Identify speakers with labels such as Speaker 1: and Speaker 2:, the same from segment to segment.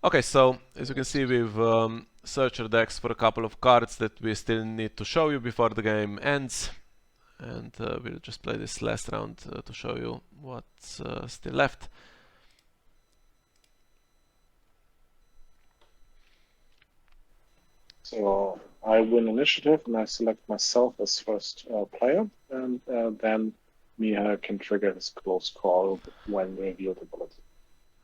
Speaker 1: Okay, so as you can see, we've searched our decks for a couple of cards that we still need to show you before the game ends. And we'll just play this last round to show you what's still left.
Speaker 2: So I win initiative and I select myself as first player, and then Miha can trigger his close call when revealed ability.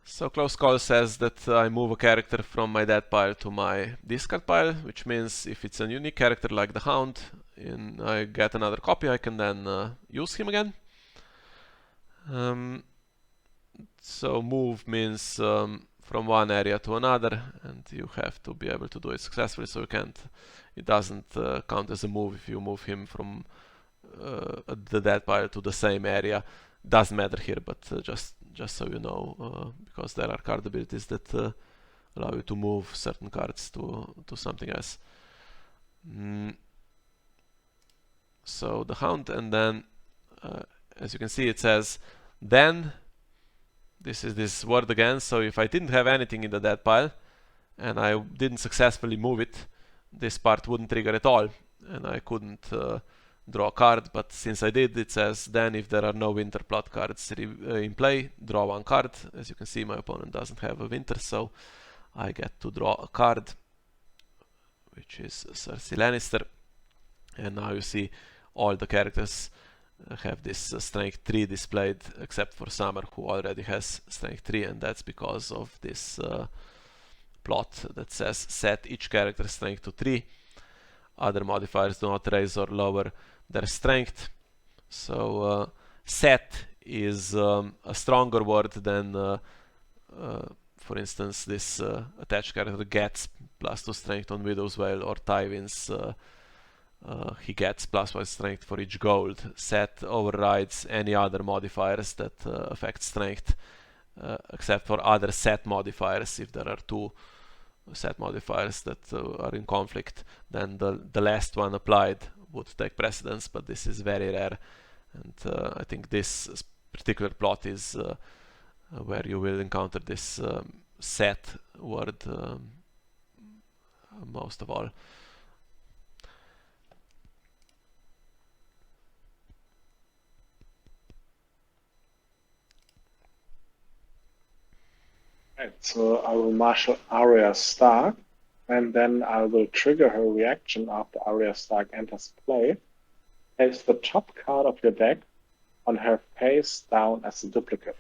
Speaker 1: So close call says that I move a character from my dead pile to my discard pile, which means if it's a unique character like the Hound and I get another copy, I can then use him again. So move means from one area to another, and you have to be able to do it successfully. So you can't. It doesn't count as a move if you move him from the dead pile to the same area. Doesn't matter here, but just so you know, because there are card abilities that allow you to move certain cards to something else. So the Hound, and then as you can see, it says then. This is this word again. So if I didn't have anything in the dead pile and I didn't successfully move it, this part wouldn't trigger at all, and I couldn't draw a card. But since I did, it says then if there are no winter plot cards in play, draw one card. As you can see, my opponent doesn't have a winter, so I get to draw a card, which is Cersei Lannister. And now you see all the characters have this strength 3 displayed, except for Summer, who already has strength 3, and that's because of this plot that says set each character strength to 3. Other modifiers do not raise or lower their strength. So set is a stronger word than, for instance, this attached character gets +2 strength on Widow's Wail, or Tywin's he gets +1 strength for each gold. Set overrides any other modifiers that affect strength, except for other set modifiers. If there are two set modifiers that are in conflict, then the last one applied would take precedence, but this is very rare. And I think this particular plot is where you will encounter this set word most of all.
Speaker 2: Right, so I will marshal Arya Stark, and then I will trigger her reaction after Arya Stark enters play. Place the top card of your deck on her face down as a duplicate.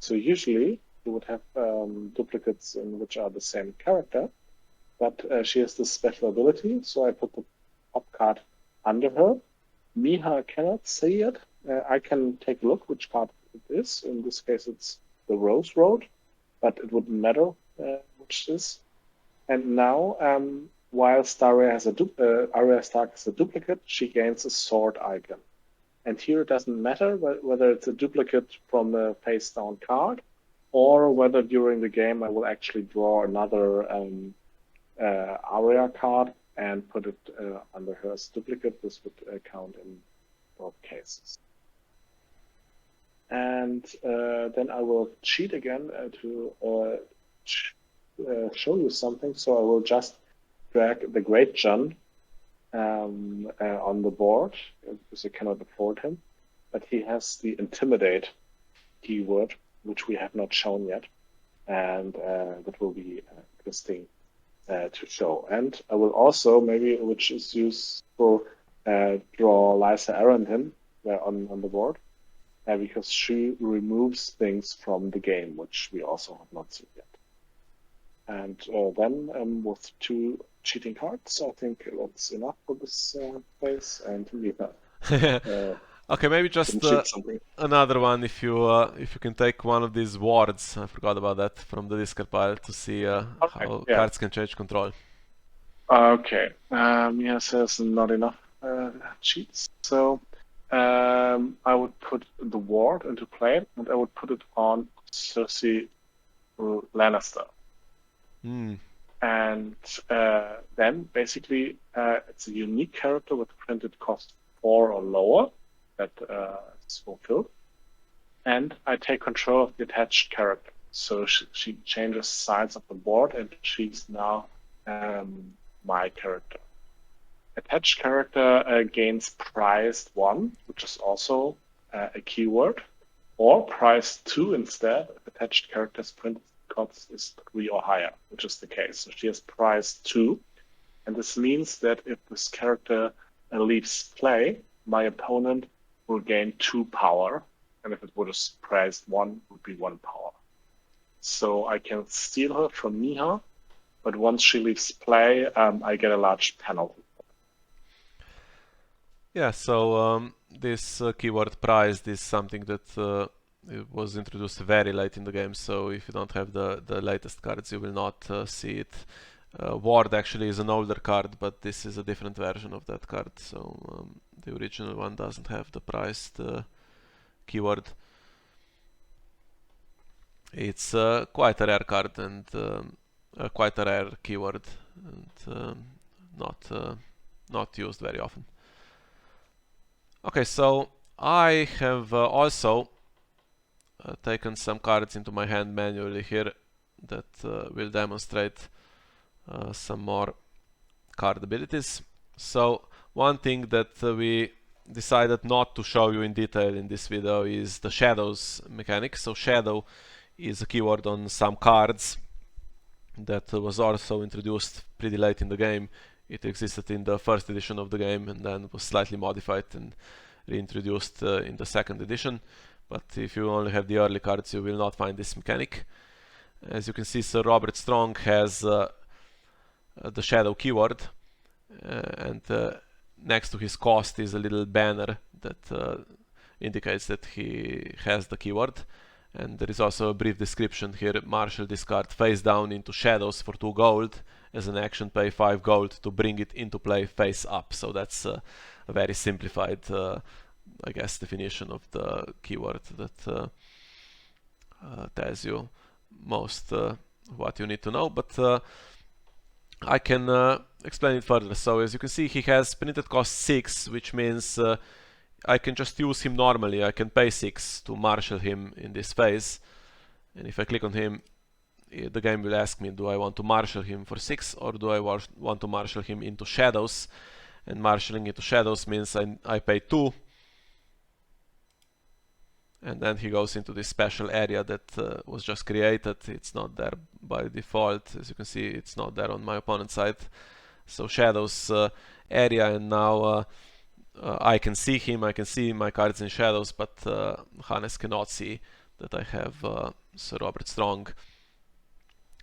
Speaker 2: So usually you would have duplicates in which are the same character, but she has this special ability, so I put the top card under her. Miha cannot see it. I can take a look which card it is. In this case, it's the Rose Road, but it wouldn't matter which it is. And now, whilst Arya Stark has a duplicate, she gains a sword icon. And here it doesn't matter whether it's a duplicate from a Facedown card or whether during the game I will actually draw another Arya card and put it under her as duplicate. This would count in both cases. And then I will cheat again to show you something. So I will just drag the Great John on the board because I cannot afford him. But he has the Intimidate keyword, which we have not shown yet. And that will be interesting to show. And I will also, maybe, which is useful, draw Lysa Arryn on the board. Because she removes things from the game, which we also have not seen yet. And then with 2 cheating cards, I think that's enough for this phase. And
Speaker 1: okay, maybe just another one if you can take one of these wards. I forgot about that from the discard pile to see how cards can change control.
Speaker 2: Okay, Mia says not enough cheats, so I would put the ward into play, and I would put it on Cersei Lannister. And then basically it's a unique character with printed cost 4 or lower that is fulfilled. And I take control of the attached character. So she changes sides of the board, and she's now my character. Attached character gains prized 1, which is also a keyword, or prized 2 instead if attached character's printed cost is 3 or higher, which is the case. So she has prized 2, and this means that if this character leaves play, my opponent will gain 2 power, and if it would have prized 1, it would be 1 power. So I can steal her from Miha, but once she leaves play, I get a large penalty.
Speaker 1: Yeah, so this keyword prized is something that it was introduced very late in the game, so if you don't have the latest cards, you will not see it. Ward actually is an older card, but this is a different version of that card, so the original one doesn't have the prized keyword. It's quite a rare card and quite a rare keyword, and not used very often. Okay, so I have also taken some cards into my hand manually here that will demonstrate some more card abilities. So one thing that we decided not to show you in detail in this video is the shadows mechanic. So shadow is a keyword on some cards that was also introduced pretty late in the game. It existed in the first edition of the game and then was slightly modified and reintroduced in the second edition. But if you only have the early cards, you will not find this mechanic. As you can see, Sir Robert Strong has the shadow keyword, and next to his cost is a little banner that indicates that he has the keyword. And there is also a brief description here. Marshal this card face down into shadows for 2 gold. As an action, pay 5 gold to bring it into play face up. So that's a very simplified, I guess, definition of the keyword that tells you most what you need to know. But I can explain it further. So as you can see, he has printed cost 6, which means I can just use him normally. I can pay 6 to marshal him in this phase, and if I click on him, the game will ask me, do I want to marshal him for 6 or do I want to marshal him into shadows? And marshalling into shadows means I pay 2, and then he goes into this special area that was just created. It's not there by default. As you can see, it's not there on my opponent's side. So shadows area, and now I can see him, I can see my cards in shadows, but Hannes cannot see that I have Sir Robert Strong.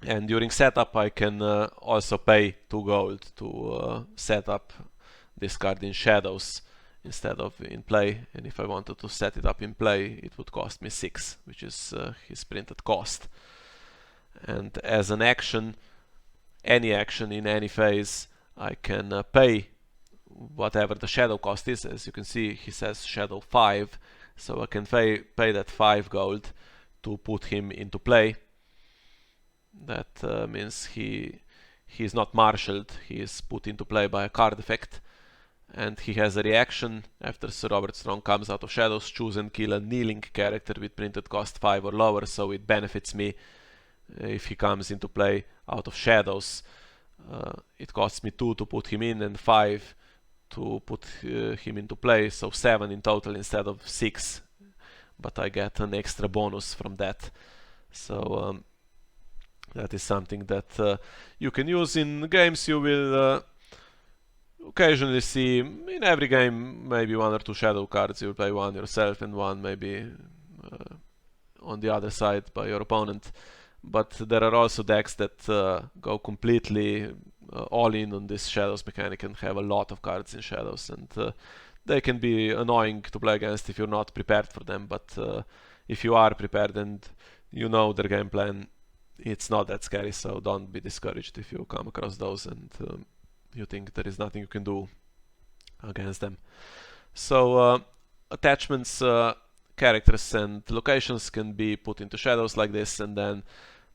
Speaker 1: And during setup I can also pay 2 gold to set up this card in shadows instead of in play, and if I wanted to set it up in play it would cost me 6, which is his printed cost. And as an action, any action in any phase, I can pay whatever the shadow cost is. As you can see, he says shadow 5, so I can pay that 5 gold to put him into play. That means he is not marshaled, he is put into play by a card effect, and he has a reaction. After Sir Robert Strong comes out of shadows, choose and kill a kneeling character with printed cost 5 or lower, so it benefits me if he comes into play out of shadows. It costs me 2 to put him in and 5 to put him into play, so 7 in total instead of 6, but I get an extra bonus from that. So that is something that you can use in games. You will occasionally see in every game maybe 1 or 2 shadow cards. You will play 1 yourself and 1 maybe on the other side by your opponent. But there are also decks that go completely all in on this shadows mechanic and have a lot of cards in shadows, and they can be annoying to play against if you're not prepared for them. But if you are prepared and you know their game plan, it's not that scary, so don't be discouraged if you come across those and you think there is nothing you can do against them. So attachments, characters and locations can be put into shadows like this, and then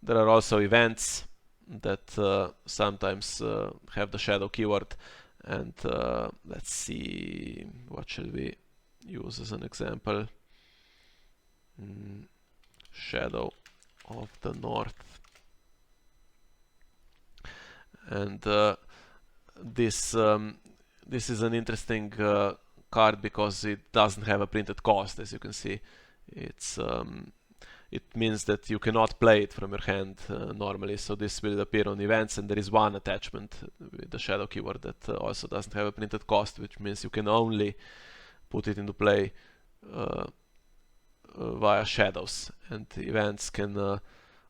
Speaker 1: there are also events that sometimes have the shadow keyword. And let's see, what shall we use as an example? Shadow of the North. And this is an interesting card because it doesn't have a printed cost. As you can see, it means that you cannot play it from your hand normally, so this will appear on events, and there is one attachment with the shadow keyword that also doesn't have a printed cost, which means you can only put it into play via shadows, and events can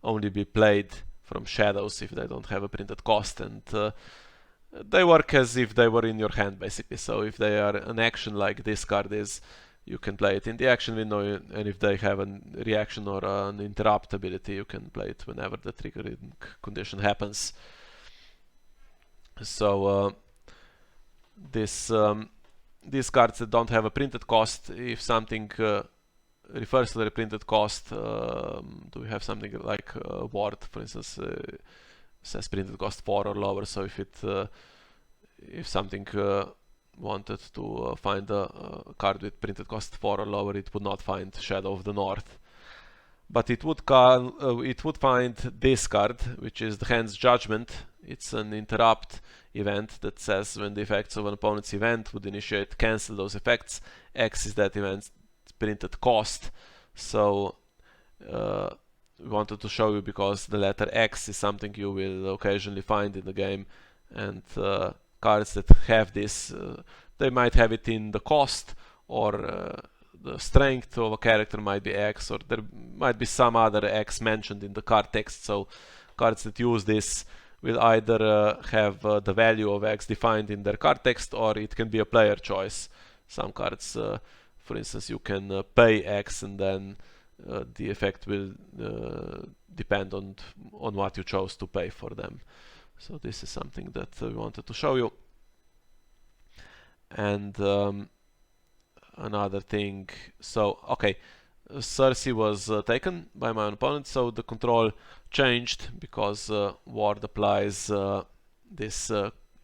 Speaker 1: only be played from shadows if they don't have a printed cost, and they work as if they were in your hand basically. So if they are an action like this card is, you can play it in the action window, and if they have a reaction or an interrupt ability, you can play it whenever the triggering condition happens. So these cards that don't have a printed cost, if something refers to the printed cost, do we have something like ward, for instance, says printed cost 4 or lower, so if something wanted to find a card with printed cost 4 or lower, it would not find Shadow of the North. But it would find this card, which is the Hand's Judgment. It's an interrupt event that says when the effects of an opponent's event would initiate, cancel those effects. X is that event's printed cost. So we wanted to show you because the letter X is something you will occasionally find in the game, and cards that have this, they might have it in the cost, or the strength of a character might be X, or there might be some other X mentioned in the card text. So cards that use this will either have the value of X defined in their card text, or it can be a player choice. Some cards, for instance, you can pay X, and then the effect will depend on what you chose to pay for them. So this is something that we wanted to show you. And another thing, so okay, Cersei was taken by my own opponent, so the control changed because Ward applies this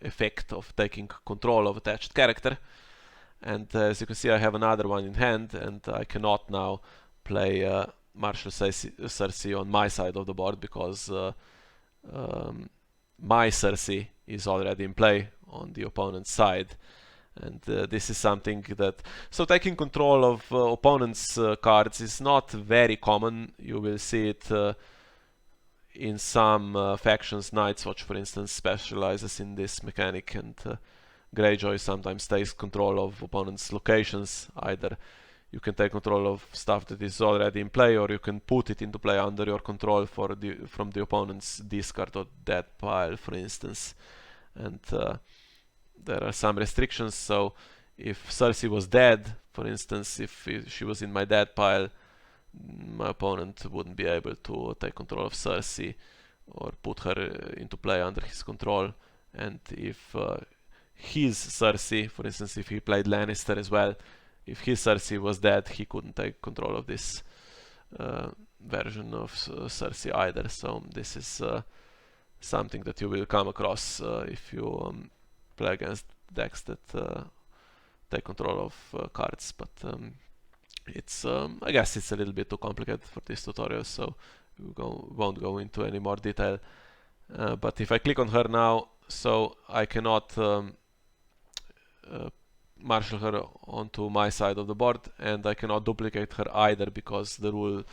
Speaker 1: effect of taking control of attached character. And as you can see, I have another one in hand, and I cannot now play Marshal Cersei on my side of the board because my Cersei is already in play on the opponent's side. And this is something that, so taking control of opponent's cards is not very common. You will see it in some factions. Night's Watch, for instance, specializes in this mechanic, and Greyjoy sometimes takes control of opponent's locations. Either you can take control of stuff that is already in play, or you can put it into play under your control from the opponent's discard or dead pile, for instance. And there are some restrictions. So if Cersei was dead, for instance, if she was in my dead pile, my opponent wouldn't be able to take control of Cersei or put her into play under his control. And if his Cersei, for instance, if he played Lannister as well, if his Cersei was dead, he couldn't take control of this version of Cersei either. So this is something that you will come across if you play against decks that take control of cards. But it's I guess it's a little bit too complicated for this tutorial, so we won't go into any more detail. But if I click on her now, so I cannot marshal her onto my side of the board, and I cannot duplicate her either, because the rule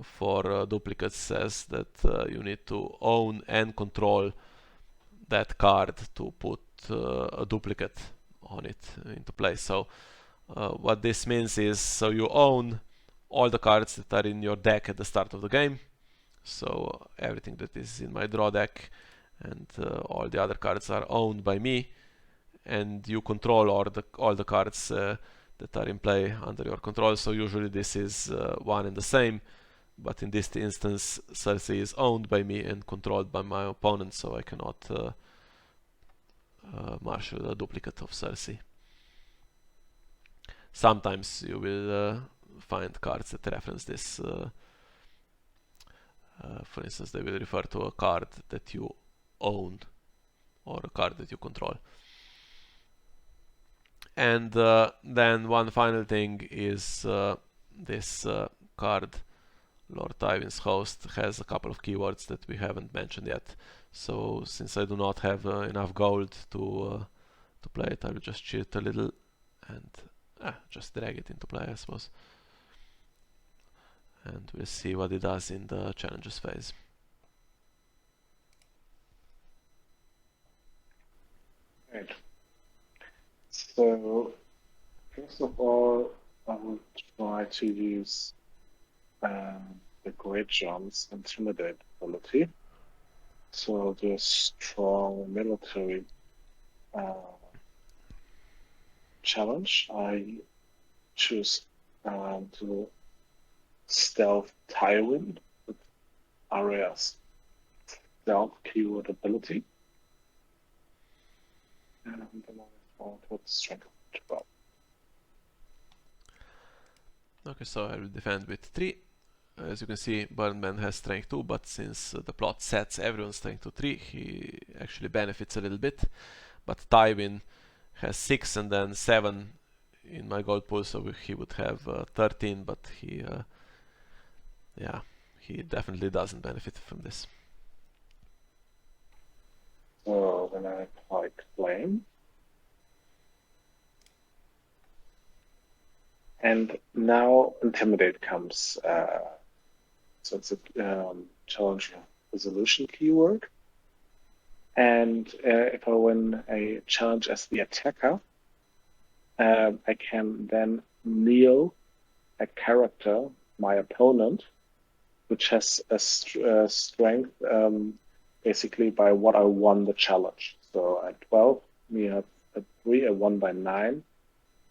Speaker 1: for duplicates says that you need to own and control that card to put a duplicate on it into play. So what this means is, so you own all the cards that are in your deck at the start of the game, so everything that is in my draw deck, and all the other cards are owned by me, and you control all the cards that are in play under your control. So usually this is one and the same, but in this instance Cersei is owned by me and controlled by my opponent, so I cannot marshal a duplicate of Cersei. Sometimes you will find cards that reference this. For instance, they will refer to a card that you own or a card that you control. And then one final thing is this card Lord Tywin's host has a couple of keywords that we haven't mentioned yet. So since I do not have enough gold to play it, I will just cheat a little and just drag it into play, I suppose. And we'll see what it does in the challenges phase.
Speaker 2: Right. So first of all, I will try to use the Great John's Intimidate ability. So the strong military challenge, I choose to stealth Tywin with Arya's stealth keyword ability. And then I fall towards strength 12.
Speaker 1: Okay, so I will defend with 3. As you can see, Burnman has strength 2, but since the plot sets everyone's strength to 3, he actually benefits a little bit. But Tywin has 6 and then 7 in my gold pool, so he would have 13, but he definitely doesn't benefit from this.
Speaker 2: So then I apply Claim. And now Intimidate comes. So it's a challenge resolution keyword. And if I win a challenge as the attacker, I can then kneel a character, my opponent, which has a strength basically by what I won the challenge. So at 12, we have at 3, I won by 9.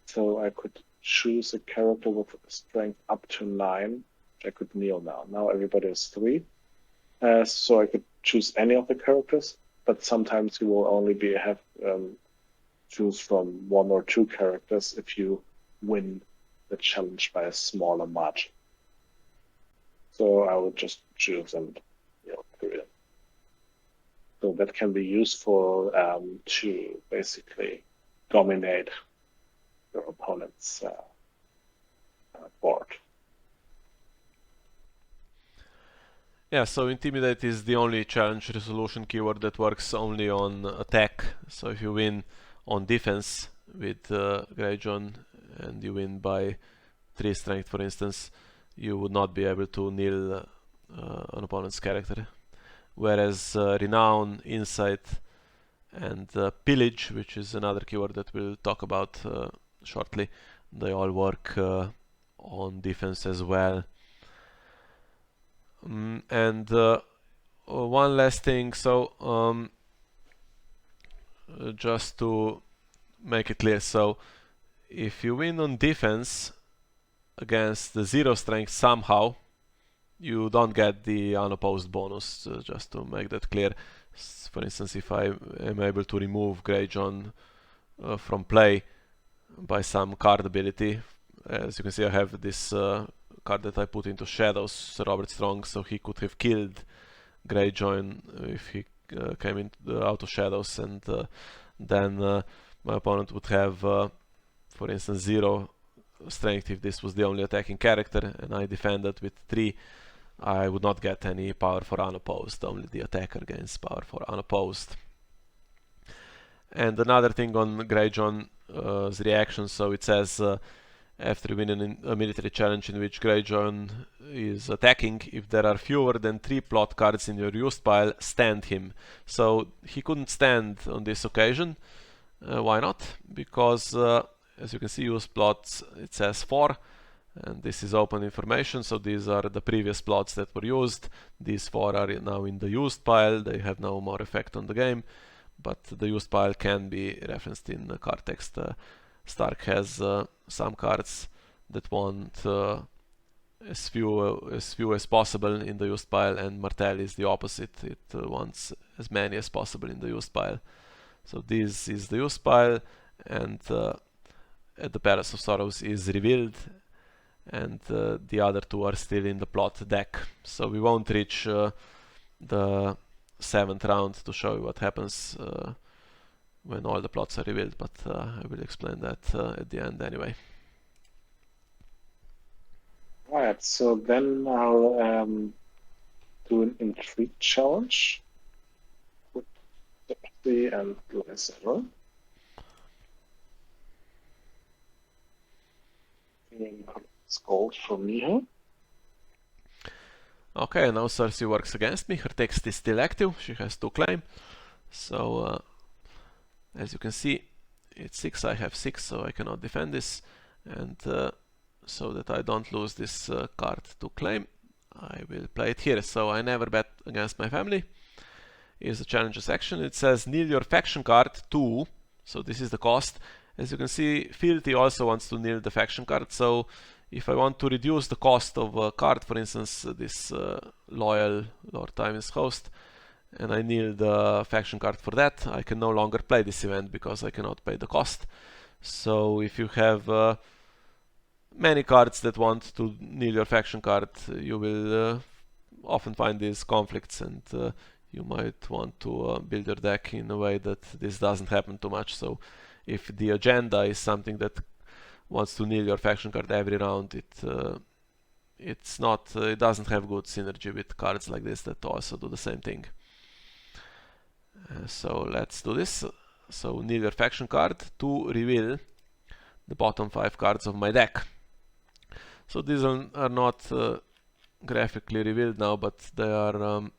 Speaker 2: So I could choose a character with strength up to 9, which I could kneel now. Now everybody has 3. So I could choose any of the characters, but sometimes you will only choose from 1 or 2 characters if you win the challenge by a smaller margin. So I would just choose and period. So that can be useful to basically dominate your opponent's board.
Speaker 1: Yeah, so Intimidate is the only challenge resolution keyword that works only on attack. So if you win on defense with Greyjohn and you win by 3 strength, for instance, you would not be able to kneel an opponent's character. Whereas Renown, Insight, and Pillage, which is another keyword that we'll talk about shortly, they all work on defense as well. And one last thing, so just to make it clear, so if you win on defense against the 0 strength somehow, you don't get the unopposed bonus, just to make that clear. For instance, if I am able to remove Greyjohn from play by some card ability, as you can see I have this card that I put into Shadows, Sir Robert Strong, so he could have killed Greyjohn if he came out of Shadows, and then my opponent would have, for instance, 0 strength if this was the only attacking character, and I defended with 3. I would not get any power for unopposed, only the attacker gains power for unopposed. And another thing on Greyjohn's reaction, so it says after winning a military challenge in which Greyjohn is attacking, if there are fewer than 3 plot cards in your used pile, stand him. So he couldn't stand on this occasion. Why not? Because as you can see, used plots, it says 4. And this is open information, so these are the previous plots that were used. These 4 are now in the used pile, they have no more effect on the game, but the used pile can be referenced in the card text. Stark has some cards that want as few as possible in the used pile, and Martell is the opposite, it wants as many as possible in the used pile. So this is the used pile, and at the Palace of Sorrows is revealed, and the other 2 are still in the plot deck. So we won't reach the 7th round to show you what happens when all the plots are revealed, but I will explain that at the end anyway.
Speaker 2: Right, Right, so then I'll do an intrigue challenge with Timothy and Lysander. It's gold for me here.
Speaker 1: Okay, now Cersei works against me. Her text is still active. She has 2 claim. So, as you can see, it's 6. I have 6, so I cannot defend this. And so that I don't lose this card to claim, I will play it here. So I never bet against my family. Here's the challenges action. It says kneel your faction card to, so this is the cost. As you can see, Fealty also wants to kneel the faction card. So if I want to reduce the cost of a card, for instance, this loyal Lord Tywin's host, and I kneel the faction card for that, I can no longer play this event because I cannot pay the cost. So if you have many cards that want to kneel your faction card, you will often find these conflicts, and you might want to build your deck in a way that this doesn't happen too much. So if the agenda is something that wants to kneel your faction card every round, it doesn't have good synergy with cards like this that also do the same thing. So let's do this. So kneel your faction card to reveal the bottom 5 cards of my deck. So these are not graphically revealed now, but they are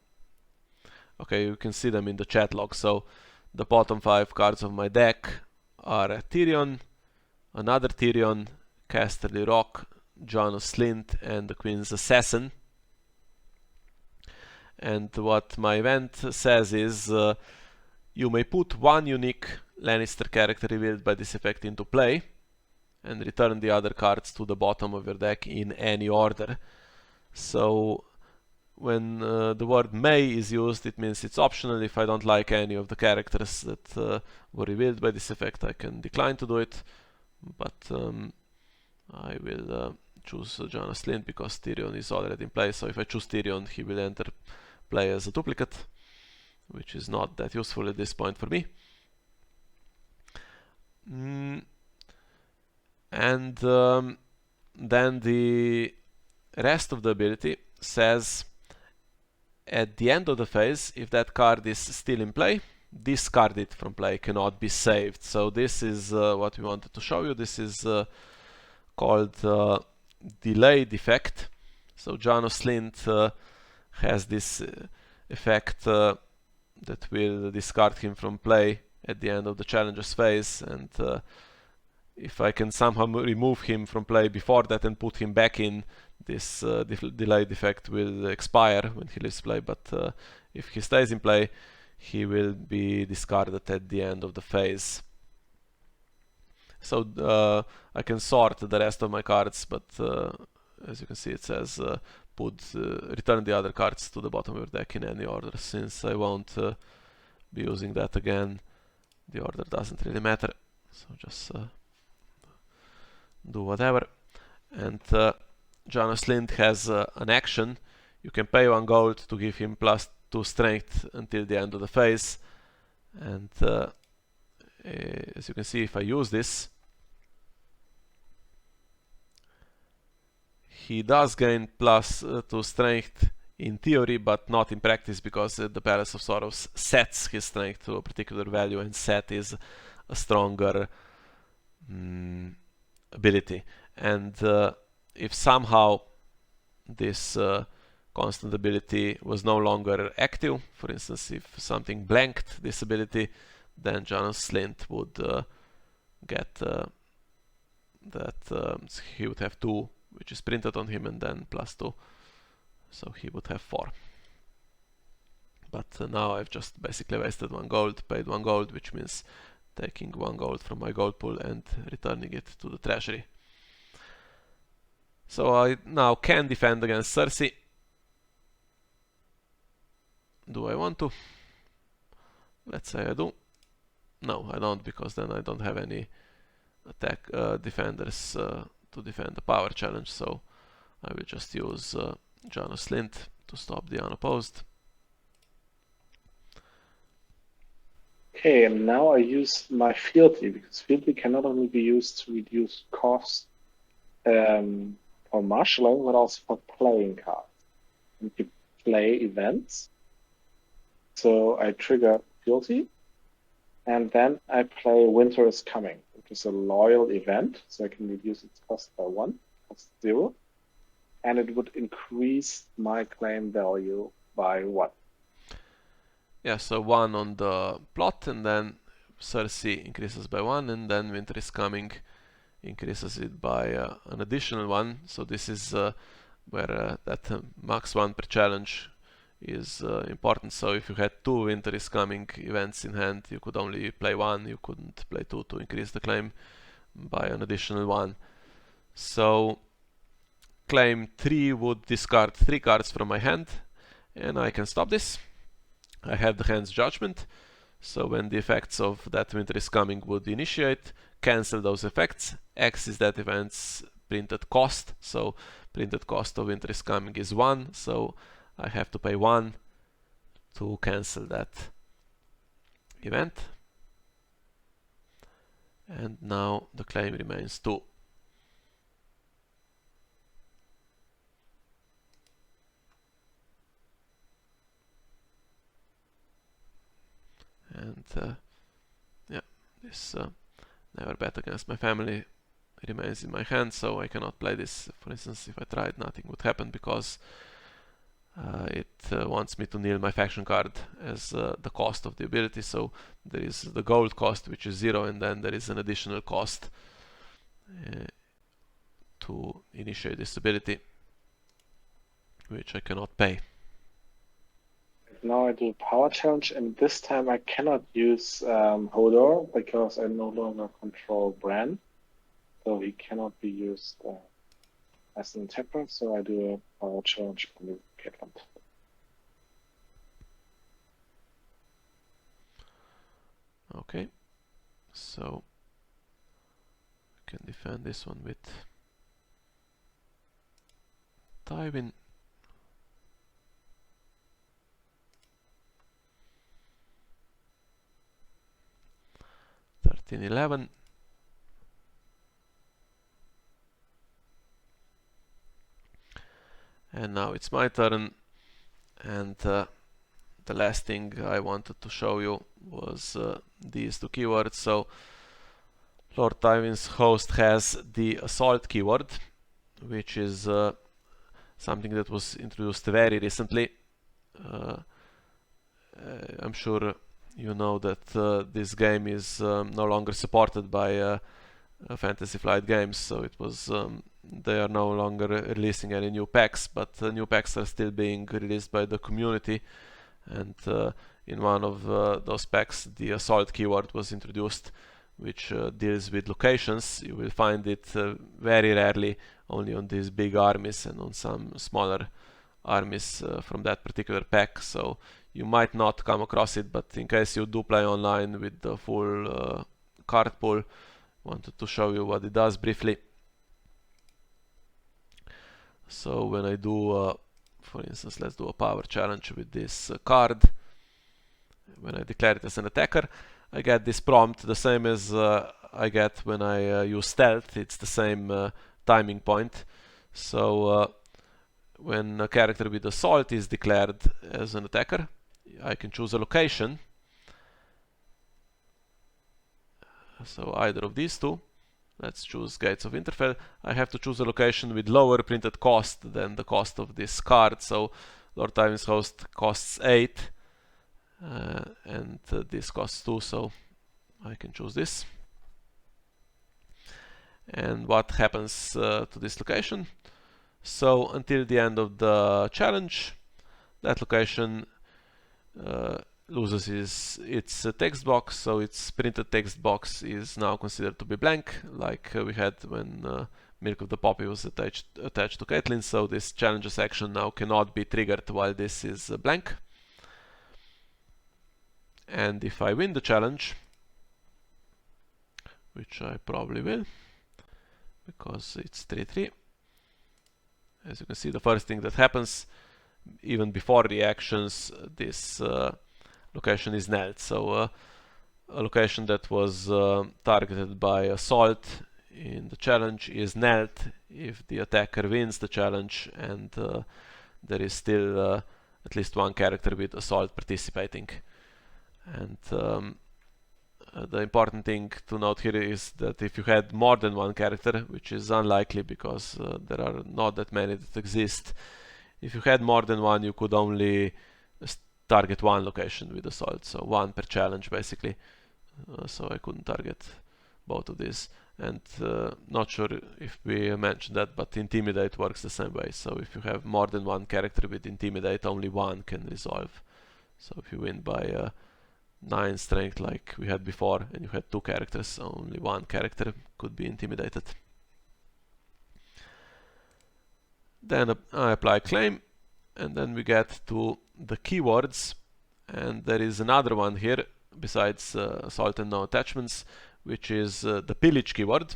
Speaker 1: okay, you can see them in the chat log. So the bottom 5 cards of my deck are Tyrion, another Tyrion, Casterly Rock, Jon of Slint, and the Queen's Assassin. And what my event says is you may put 1 unique Lannister character revealed by this effect into play and return the other cards to the bottom of your deck in any order. So when the word may is used, it means it's optional. If I don't like any of the characters that were revealed by this effect, I can decline to do it. But I will choose Jon of Slint because Tyrion is already in play. So if I choose Tyrion, he will enter play as a duplicate, which is not that useful at this point for me. And then the rest of the ability says at the end of the phase, if that card is still in play, discard it from play, cannot be saved. So this is what we wanted to show you. This is called delayed effect. So Jon of Slint has this effect that will discard him from play at the end of the challenger's phase, and if I can somehow remove him from play before that and put him back in, this delayed effect will expire when he leaves play. But if he stays in play, he will be discarded at the end of the phase. So I can sort the rest of my cards, but as you can see, it says return the other cards to the bottom of your deck in any order. Since I won't be using that again, the order doesn't really matter. So just do whatever. And Jon of Slint has an action. You can pay 1 gold to give him +2 strength until the end of the phase. And as you can see, if I use this, he does gain +2 strength in theory, but not in practice, because the Palace of Sorrows sets his strength to a particular value, and set is a stronger ability. And if somehow this constant ability was no longer active, for instance, if something blanked this ability, then Jon of Slint would get that he would have 2, which is printed on him, and then +2, so he would have 4. But now I've just basically wasted 1 gold, paid 1 gold, which means taking 1 gold from my gold pool and returning it to the treasury. So I now can defend against Cersei. Do I want to? Let's say I do. No, I don't, because then I don't have any attack defenders to defend the power challenge. So I will just use Jon of Slint to stop the unopposed.
Speaker 2: Okay, and now I use my Fealty, because Fealty can not only be used to reduce cost of for marshalling, but also for playing cards. And you play events. So I trigger Guilty, and then I play Winter is Coming, which is a loyal event, so I can reduce its cost by 1, cost 0, and it would increase my claim value by 1.
Speaker 1: Yeah, so 1 on the plot, and then Cersei increases by 1, and then Winter is Coming increases it by an additional 1. So this is where that max 1 per challenge is important. So if you had 2 Winter is Coming events in hand, you could only play 1, you couldn't play 2 to increase the claim by an additional 1. So claim 3 would discard 3 cards from my hand, and I can stop this. I have the hand's judgment, so when the effects of that Winter is Coming would initiate, cancel those effects. X is that event's printed cost, so printed cost of Winter is Coming is 1, so I have to pay 1 to cancel that event. And now the claim remains 2. And yeah, this never bet against my family remains in my hand, so I cannot play this. For instance, if I tried, nothing would happen because it wants me to kneel my faction card as the cost of the ability. So there is the gold cost, which is 0, and then there is an additional cost to initiate this ability, which I cannot pay.
Speaker 2: Now I do power challenge, and this time I cannot use Hodor because I no longer control Bran, so he cannot be used as an attacker. So I do a power challenge on Caitlyn.
Speaker 1: Okay, so I can defend this one with Tywin. In 11. And now it's my turn, and the last thing I wanted to show you was these 2 keywords. So Lord Tywin's host has the assault keyword, which is something that was introduced very recently. I'm sure you know that this game is no longer supported by Fantasy Flight Games, so it was they are no longer releasing any new packs, but new packs are still being released by the community, and in one of those packs the assault keyword was introduced, which deals with locations. You will find it very rarely, only on these big armies and on some smaller armies from that particular pack, so you might not come across it, but in case you do play online with the full card pool, wanted to show you what it does briefly. So when I do, for instance, let's do a power challenge with this card. When I declare it as an attacker, I get this prompt, the same as I get when I use stealth. It's the same timing point. So when a character with assault is declared as an attacker, I can choose a location. So either of these 2. Let's choose Gates of Winterfell. I have to choose a location with lower printed cost than the cost of this card. So Lord Tywin's host costs 8, and this costs 2, so I can choose this. And what happens to this location? So until the end of the challenge, that location loses its text box, so its printed text box is now considered to be blank, like we had when Milk of the Poppy was attached to Caitlyn. So this challenges action now cannot be triggered while this is blank. And if I win the challenge, which I probably will, because it's 3-3, as you can see, the first thing that happens, even before reactions, this location is nulled. So a location that was targeted by assault in the challenge is knelt if the attacker wins the challenge and there is still at least one character with assault participating. And the important thing to note here is that if you had more than one character, which is unlikely because there are not that many that exist, if you had more than one, you could only target one location with assault, so one per challenge basically. So I couldn't target both of these. And not sure if we mentioned that, but Intimidate works the same way. So if you have more than one character with Intimidate, only one can resolve. So if you win by 9 strength like we had before, and you had 2 characters, only one character could be intimidated. Then I apply claim, and then we get to the keywords, and there is another one here besides assault and no attachments, which is the pillage keyword.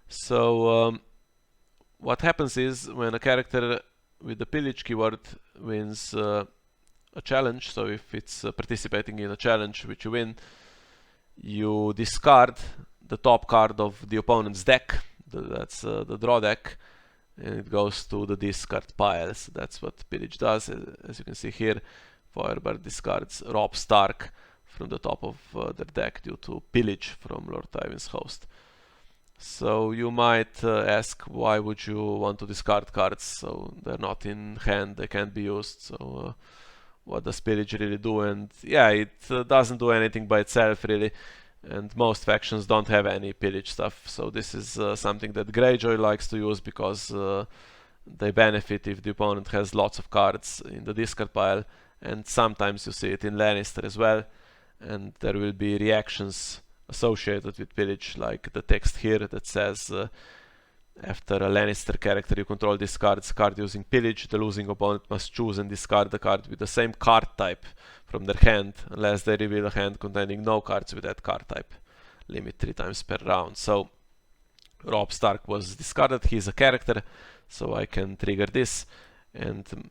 Speaker 1: So what happens is when a character with the pillage keyword wins a challenge, so if it's participating in a challenge which you win, you discard the top card of the opponent's deck, that's the draw deck, and it goes to the discard pile. So that's what pillage does. As you can see here, Feuerbach discards Robb Stark from the top of their deck due to pillage from Lord Tywin's host. So you might ask, why would you want to discard cards? So they're not in hand, they can't be used. So what does pillage really do? And yeah, it doesn't do anything by itself really. And most factions don't have any pillage stuff. So this is something that Greyjoy likes to use because they benefit if the opponent has lots of cards in the discard pile. And sometimes you see it in Lannister as well. And there will be reactions associated with pillage, like the text here that says after a Lannister character you control discards card using pillage, the losing opponent must choose and discard the card with the same card type from their hand unless they reveal a hand containing no cards with that card type. Limit 3 times per round. So Robb Stark was discarded, he's a character, so I can trigger this, and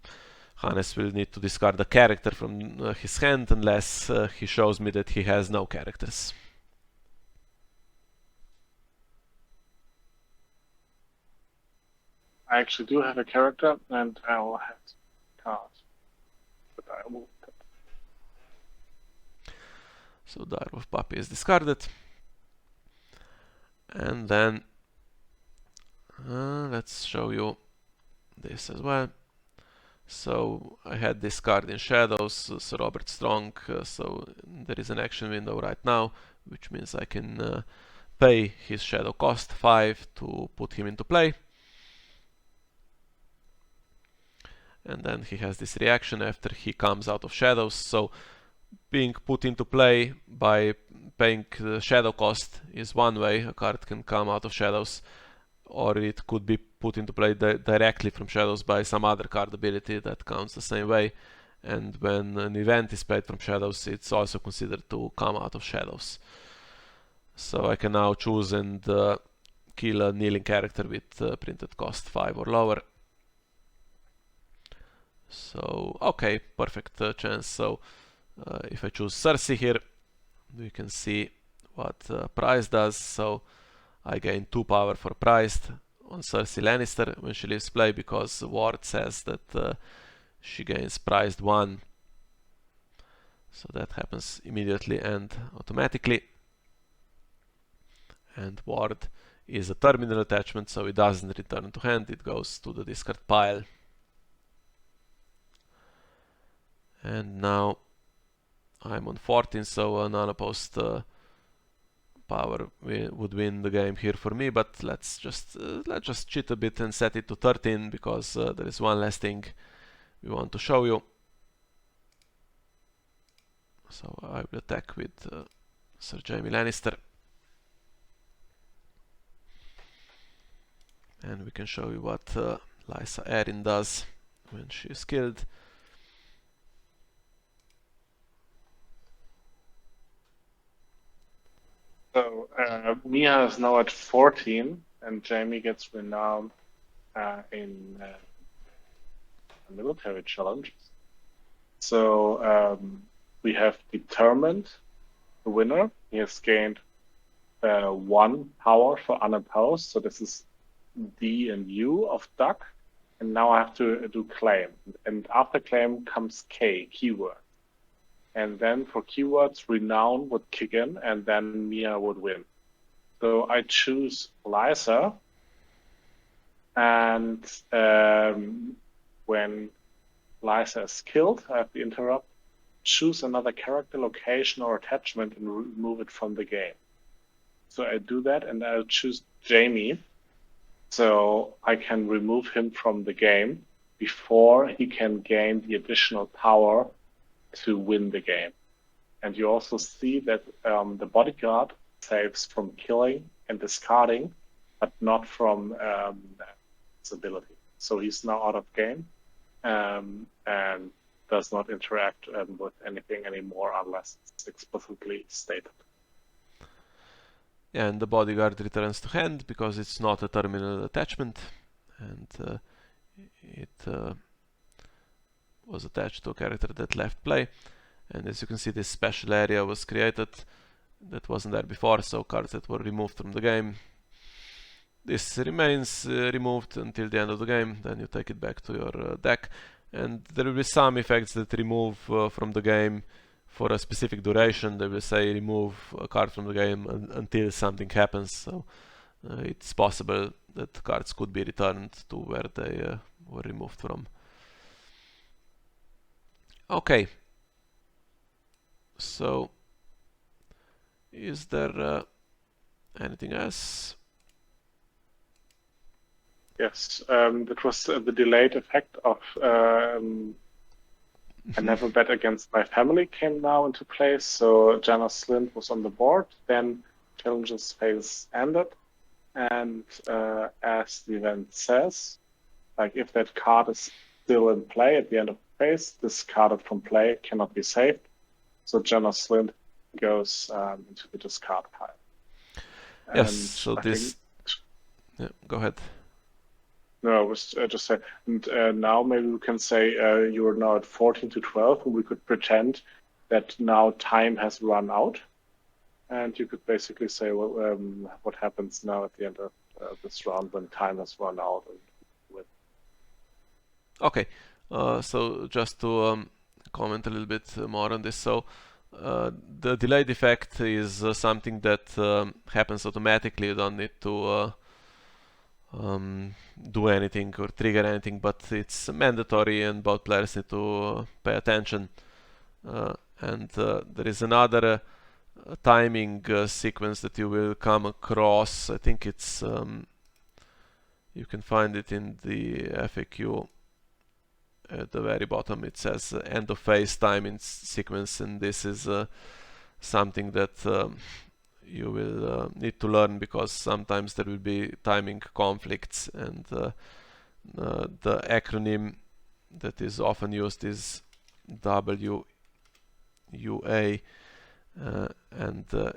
Speaker 1: Hannes will need to discard a character from his hand unless he shows me that he has no characters.
Speaker 2: I actually do have a character, and I will have cards. But I will.
Speaker 1: So Direwolf Puppy is discarded. And then let's show you this as well. So I had this card in Shadows, Sir Robert Strong, so there is an action window right now, which means I can pay his shadow cost 5 to put him into play. And then he has this reaction after he comes out of Shadows, so being put into play by paying the shadow cost is one way a card can come out of Shadows, or it could be put into play directly from Shadows by some other card ability that counts the same way. And when an event is played from Shadows, it's also considered to come out of Shadows. So I can now choose and kill a kneeling character with printed cost 5 or lower. So okay, perfect chance. So if I choose Cersei here, we can see what Price does. So I gain 2 power for Priced on Cersei Lannister when she leaves play, because Ward says that she gains Priced 1. So that happens immediately and automatically. And Ward is a terminal attachment, so it doesn't return to hand, it goes to the discard pile. And now I'm on 14, so an unopposed power would win the game here for me, but let's just cheat a bit and set it to 13, because there is one last thing we want to show you. So I will attack with Sir Jaime Lannister, and we can show you what Lysa Arryn does when she is killed.
Speaker 2: So Mia is now at 14, and Jaime gets renowned in military challenges. So we have determined the winner. He has gained 1 power for unopposed. So this is D and U of duck. And now I have to do claim. And after claim comes K, keyword. And then for keywords, renown would kick in, and then Mia would win. So I choose Lysa. And when Lysa is killed, I have to interrupt, choose another character, location, or attachment and remove it from the game. So I do that, and I'll choose Jamie. So I can remove him from the game before he can gain the additional power to win the game. And you also see that the bodyguard saves from killing and discarding, but not from his ability. So he's now out of game and does not interact with anything anymore unless it's explicitly stated.
Speaker 1: And the bodyguard returns to hand because it's not a terminal attachment, and it was attached to a character that left play. And as you can see, this special area was created that wasn't there before, so cards that were removed from the game, this remains removed until the end of the game. Then you take it back to your deck, and there will be some effects that remove from the game for a specific duration. They will say remove a card from the game until something happens. So it's possible that cards could be returned to where they were removed from. Okay. So, is there anything else?
Speaker 2: Yes, that was the delayed effect of I never bet against my family came now into place. So Jana Slint was on the board. Then Challenges phase ended, and as the event says, like if that card is still in play at the end of the phase, discarded from play, cannot be saved. So Jana Slint goes into the discard pile.
Speaker 1: Yes.
Speaker 2: And
Speaker 1: so this. Yeah, go ahead.
Speaker 2: No, I was just saying. And now maybe we can say you are now at 14 to 12, and we could pretend that now time has run out, and you could basically say, well, what happens now at the end of this round when time has run out.
Speaker 1: Okay. So just to comment a little bit more on this. So the delayed effect is something that happens automatically. You don't need to do anything or trigger anything, but it's mandatory, and both players need to pay attention. And there is another timing sequence that you will come across. I think it's you can find it in the FAQ. At the very bottom it says end of phase timing sequence, and this is something that you will need to learn, because sometimes there will be timing conflicts, and the acronym that is often used is WUA, and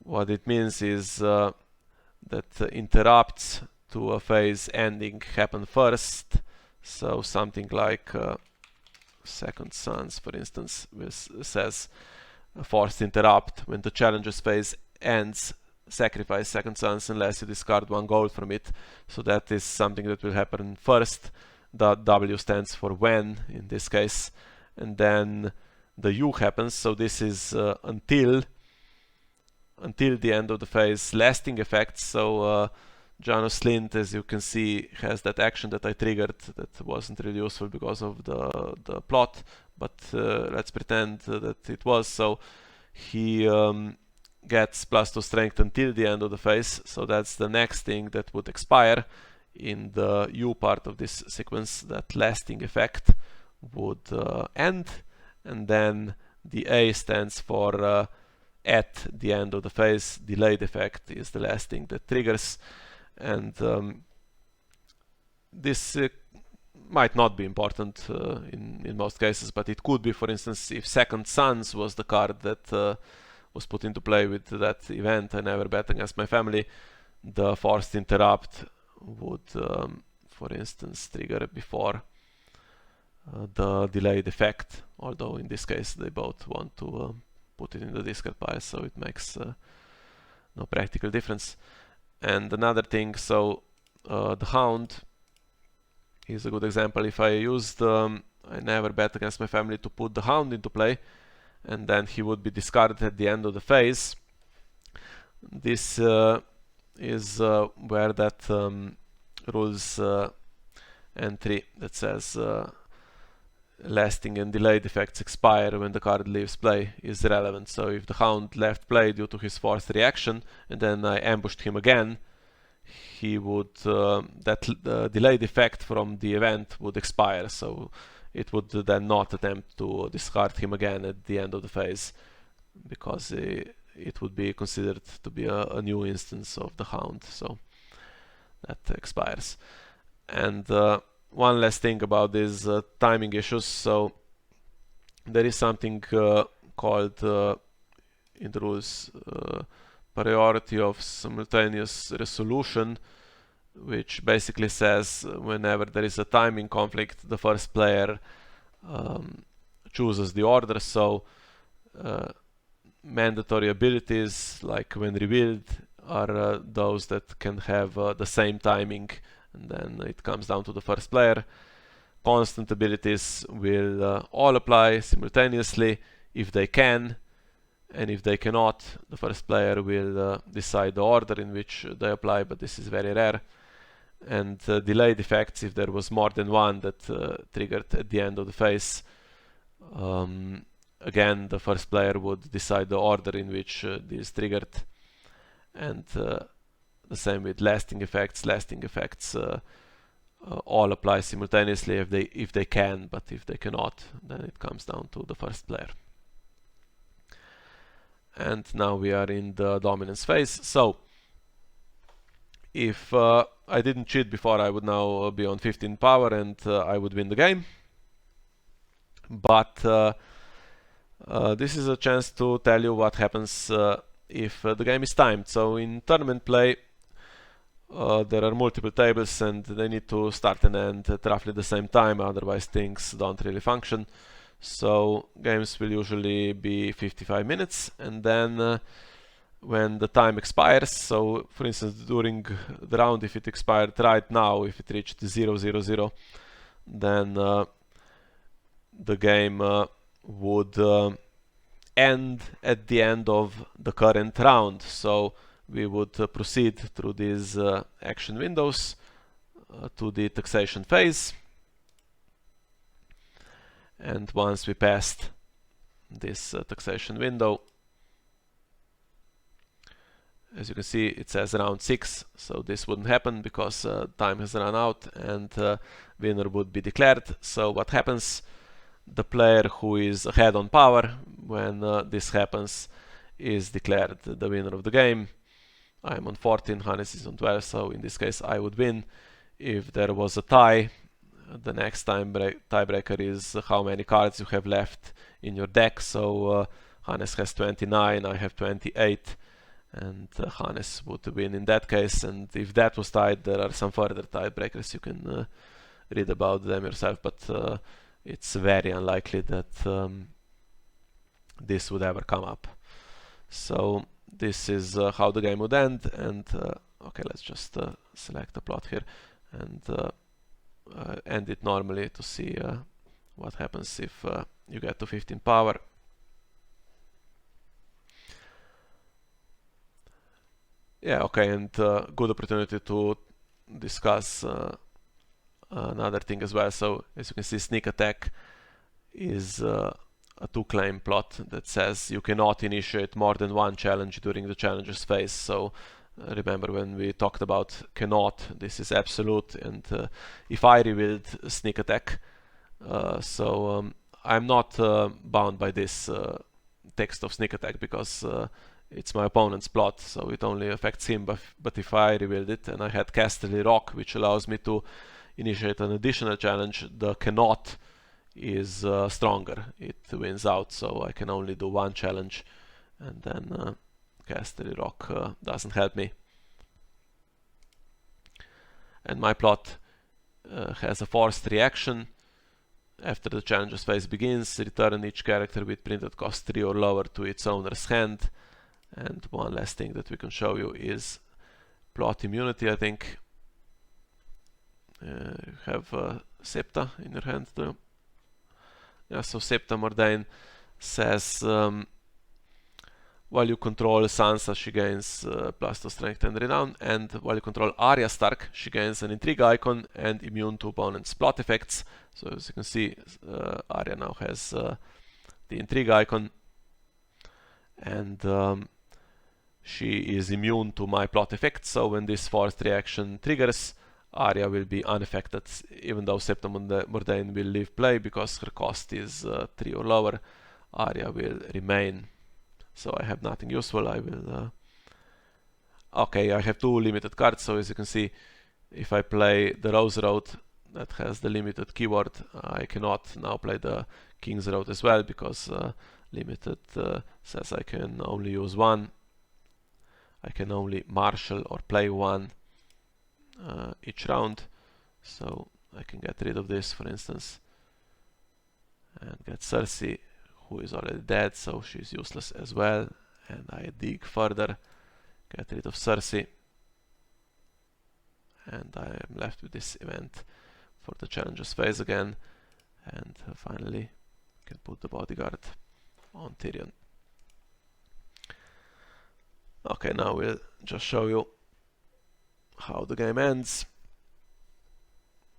Speaker 1: what it means is that interrupts to a phase ending happen first. So something like Second Sons, for instance, says forced interrupt. When the challenges phase ends, sacrifice Second Sons unless you discard 1 gold from it. So that is something that will happen first. The W stands for when in this case, and then the U happens. So this is until the end of the phase lasting effects. So Janus Slint, as you can see, has that action that I triggered that wasn't really useful because of the plot, but let's pretend that it was. So he gets +2 strength until the end of the phase, so that's the next thing that would expire in the U part of this sequence. That lasting effect would end, and then the A stands for at the end of the phase. Delayed effect is the last thing that triggers. And this might not be important in most cases, but it could be. For instance, if Second Sons was the card that was put into play with that event, I never bet against my family, the forced interrupt would, for instance, trigger before the delayed effect, although in this case they both want to put it in the discard pile, so it makes no practical difference. And another thing, so the Hound is a good example. If I used, I never bet against my family to put the Hound into play, and then he would be discarded at the end of the phase. This is where that rules entry that says lasting and delayed effects expire when the card leaves play is relevant. So if the Hound left play due to his forced reaction and then I ambushed him again, he would that delayed effect from the event would expire, so it would then not attempt to discard him again at the end of the phase, because it would be considered to be a new instance of the Hound, so that expires. And one last thing about these timing issues. So there is something called in the rules priority of simultaneous resolution, which basically says whenever there is a timing conflict, the first player chooses the order. So mandatory abilities, like when revealed, are those that can have the same timing, and then it comes down to the first player. Constant abilities will all apply simultaneously if they can, and if they cannot, the first player will decide the order in which they apply, but this is very rare. And delayed effects, if there was more than one that triggered at the end of the phase, again the first player would decide the order in which this triggered. And the same with lasting effects. Lasting effects all apply simultaneously if they can, but if they cannot, then it comes down to the first player. And now we are in the dominance phase. So if I didn't cheat before, I would now be on 15 power and I would win the game. But this is a chance to tell you what happens if the game is timed. So in tournament play, there are multiple tables and they need to start and end at roughly the same time, otherwise things don't really function. So games will usually be 55 minutes, and then when the time expires, so for instance during the round, if it expired right now, if it reached 000, then the game would end at the end of the current round. So we would proceed through these action windows to the taxation phase. And once we passed this taxation window, as you can see, it says round 6, so this wouldn't happen because time has run out and winner would be declared. So what happens? The player who is ahead on power when this happens is declared the winner of the game. I'm on 14, Hannes is on 12, so in this case I would win. If there was a tie, the next tiebreaker is how many cards you have left in your deck. So Hannes has 29, I have 28, and Hannes would win in that case. And if that was tied, there are some further tiebreakers. You can read about them yourself, but it's very unlikely that this would ever come up. So this is how the game would end. And okay, let's just select a plot here and end it normally to see what happens if you get to 15 power. Yeah, okay, and good opportunity to discuss another thing as well. So as you can see, sneak attack is a 2-claim plot that says you cannot initiate more than one challenge during the challenger's phase. So remember when we talked about cannot, this is absolute. And if I revealed sneak attack, I'm not bound by this text of sneak attack because it's my opponent's plot, so it only affects him. But if I revealed it and I had Casterly Rock, which allows me to initiate an additional challenge, the cannot is stronger. It wins out, so I can only do one challenge, and then Casterly Rock doesn't help me. And my plot has a forced reaction. After the challenger's phase begins, return each character with printed cost 3 or lower to its owner's hand. And one last thing that we can show you is plot immunity, I think. You have Septa in your hand too. Yeah, so Septa Mordain says while you control Sansa, she gains +2 strength and renown, and while you control Arya Stark, she gains an intrigue icon and immune to opponent's plot effects. So as you can see, Arya now has the intrigue icon, and she is immune to my plot effects, so when this forced reaction triggers, Arya will be unaffected, even though Septa Mordain will leave play because her cost is 3 or lower. Arya will remain. So I have nothing useful. I will... okay, I have 2 limited cards, so as you can see, if I play the Rose Road that has the limited keyword, I cannot now play the King's Road as well, because limited says I can only use 1. I can only marshal or play 1 each round, so I can get rid of this, for instance, and get Cersei, who is already dead, so she's useless as well. And I dig further, get rid of Cersei, and I am left with this event for the challenges phase again, and finally can put the bodyguard on Tyrion. Okay, now we'll just show you how the game ends.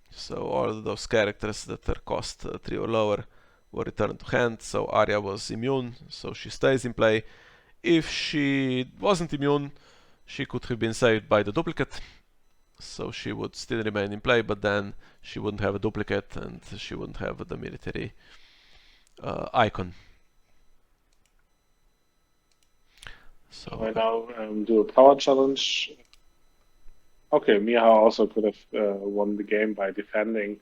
Speaker 1: So all of those characters that are cost 3 or lower were returned to hand. So Arya was immune, so she stays in play. If she wasn't immune, she could have been saved by the duplicate, so she would still remain in play, but then she wouldn't have a duplicate and she wouldn't have the military icon. So
Speaker 2: I now do a power challenge. Okay, Miha also could have won the game by defending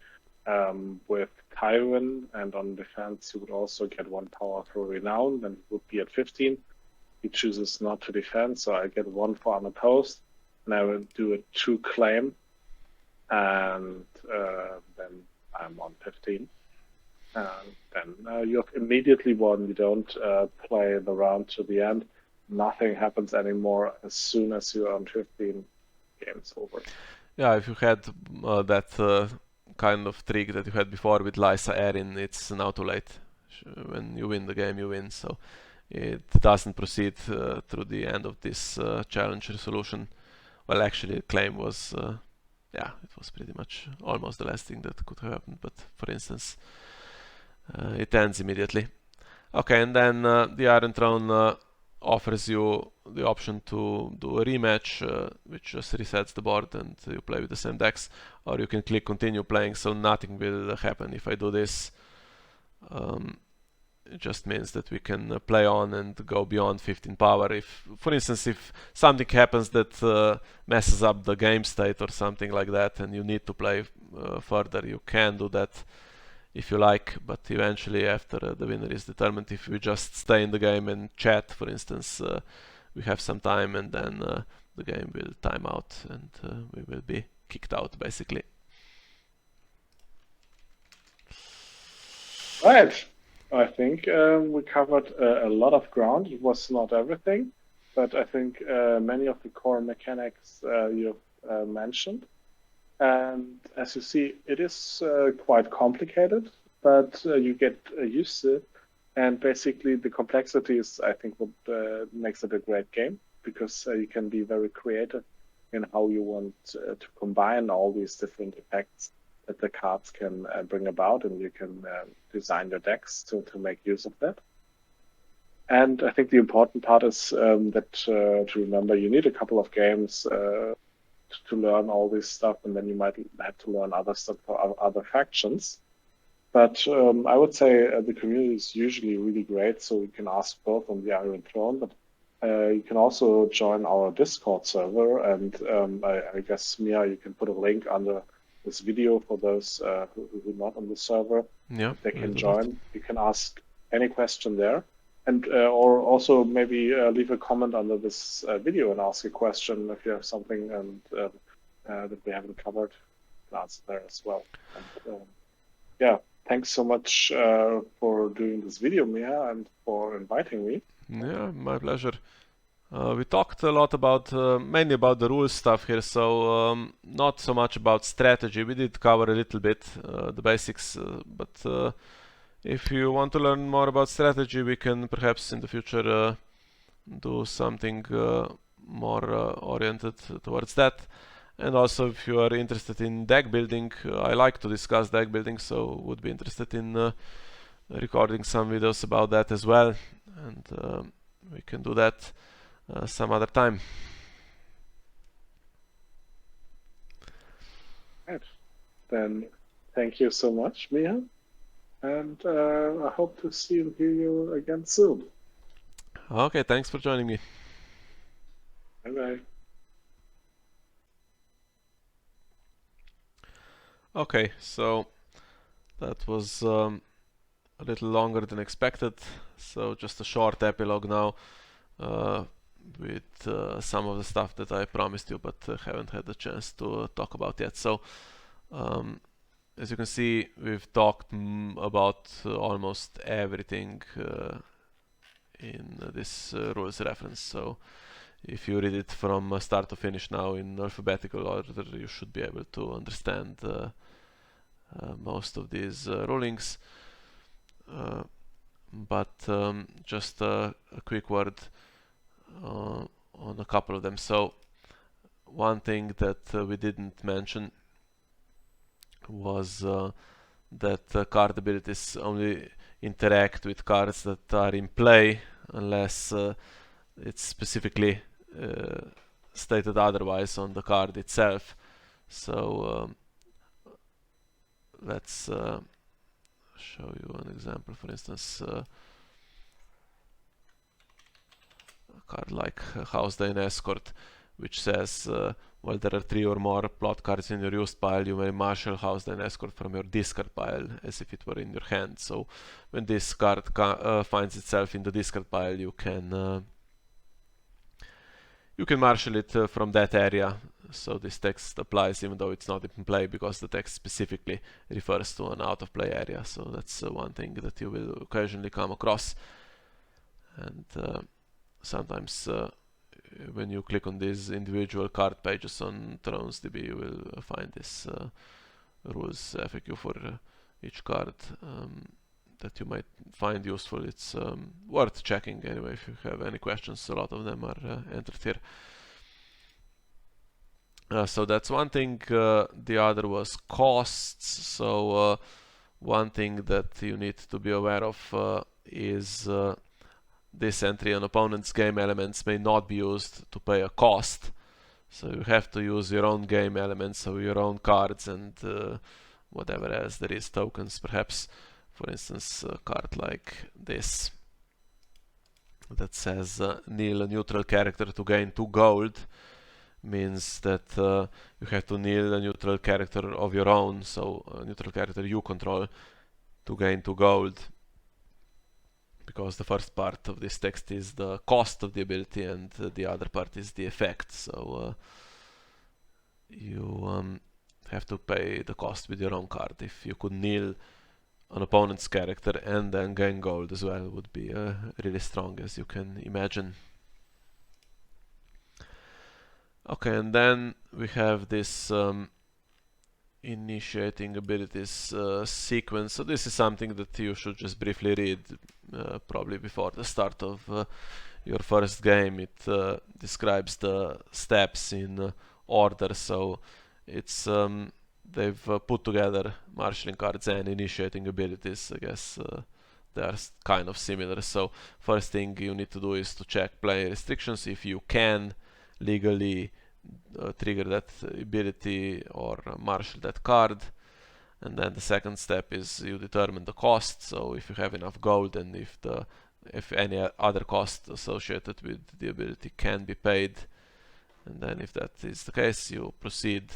Speaker 2: with Tywin, and on defense he would also get 1 power for renown, then he would be at 15. He chooses not to defend, so I get 1 for unopposed, and I will do a 2 claim, and then I'm on 15. And then you have immediately won. You don't play the round to the end. Nothing happens anymore. As soon as you're on 15, game's over.
Speaker 1: yeah, if you had that kind of trick that you had before with Lysa Arryn, it's now too late. When you win the game, you win, so it doesn't proceed through the end of this challenge resolution. Well, actually, claim was, yeah, it was pretty much almost the last thing that could have happened, but for instance, it ends immediately. Okay, and then the Iron Throne offers you the option to do a rematch, which just resets the board and you play with the same decks, or you can click continue playing, so nothing will happen if I do this. It just means that we can play on and go beyond 15 power. If, for instance, if something happens that messes up the game state or something like that, and you need to play further, you can do that if you like, but eventually after the winner is determined, if we just stay in the game and chat, for instance, we have some time, and then the game will time out and we will be kicked out, basically.
Speaker 2: Right. I think we covered a lot of ground. It was not everything, but I think many of the core mechanics you've mentioned. And as you see, it is quite complicated, but you get used to it. And basically, the complexity is, I think, what makes it a great game, because you can be very creative in how you want to combine all these different effects that the cards can bring about, and you can design your decks to make use of that. And I think the important part is that to remember, you need a couple of games to learn all this stuff, and then you might have to learn other stuff for other factions. But I would say the community is usually really great, so you can ask both on the Iron Throne, but you can also join our Discord server, and I guess, Mia, you can put a link under this video for those who are not on the server.
Speaker 1: Yeah,
Speaker 2: they can join. You can ask any question there, and or also maybe leave a comment under this video and ask a question if you have something and that we haven't covered. Answer there as well. And, yeah, thanks so much for doing this video, Mia, and for inviting me.
Speaker 1: Yeah, my pleasure. We talked a lot about, mainly about the rules stuff here, so not so much about strategy. We did cover a little bit the basics, but if you want to learn more about strategy, we can perhaps in the future do something more oriented towards that. And also, if you are interested in deck building, I like to discuss deck building, so would be interested in recording some videos about that as well, and we can do that some other time.
Speaker 2: Right. Then thank you so much, Mia, and I hope to see and hear you again soon.
Speaker 1: Okay, thanks for joining me.
Speaker 2: Bye bye.
Speaker 1: Okay, so that was a little longer than expected, so just a short epilogue now with some of the stuff that I promised you but haven't had the chance to talk about yet. So as you can see, we've talked about almost everything in this rules reference. So if you read it from start to finish now in alphabetical order, you should be able to understand most of these rulings. But just a quick word on a couple of them. So one thing that we didn't mention was that card abilities only interact with cards that are in play unless it's specifically stated otherwise on the card itself. So let's show you an example. For instance, a card like Houseden Escort, which says while there are 3 or more plot cards in your used pile, you may marshal Houseden Escort from your discard pile as if it were in your hand. So when this card finds itself in the discard pile, you can marshal it from that area. So this text applies even though it's not in play, because the text specifically refers to an out of play area. So that's one thing that you will occasionally come across. And sometimes when you click on these individual card pages on ThronesDB, you will find this rules FAQ for each card that you might find useful. It's worth checking anyway if you have any questions. A lot of them are entered here. So that's one thing. The other was costs. So one thing that you need to be aware of is this entry on opponent's game elements may not be used to pay a cost. So you have to use your own game elements, so your own cards and whatever else there is, tokens perhaps. For instance, a card like this that says kneel a neutral character to gain 2 gold means that you have to kneel a neutral character of your own, so a neutral character you control, to gain 2 gold. Because the first part of this text is the cost of the ability and the other part is the effect. So you have to pay the cost with your own card. If you could kneel an opponent's character and then gain gold as well, would be really strong, as you can imagine. Okay, and then we have this initiating abilities sequence. So this is something that you should just briefly read probably before the start of your first game. It describes the steps in order. So it's they've put together marshalling cards and initiating abilities. I guess they are kind of similar. So first thing you need to do is to check play restrictions if you can legally trigger that ability or marshal that card. And then the second step is you determine the cost. So if you have enough gold and if any other cost associated with the ability can be paid, and then if that is the case, you proceed.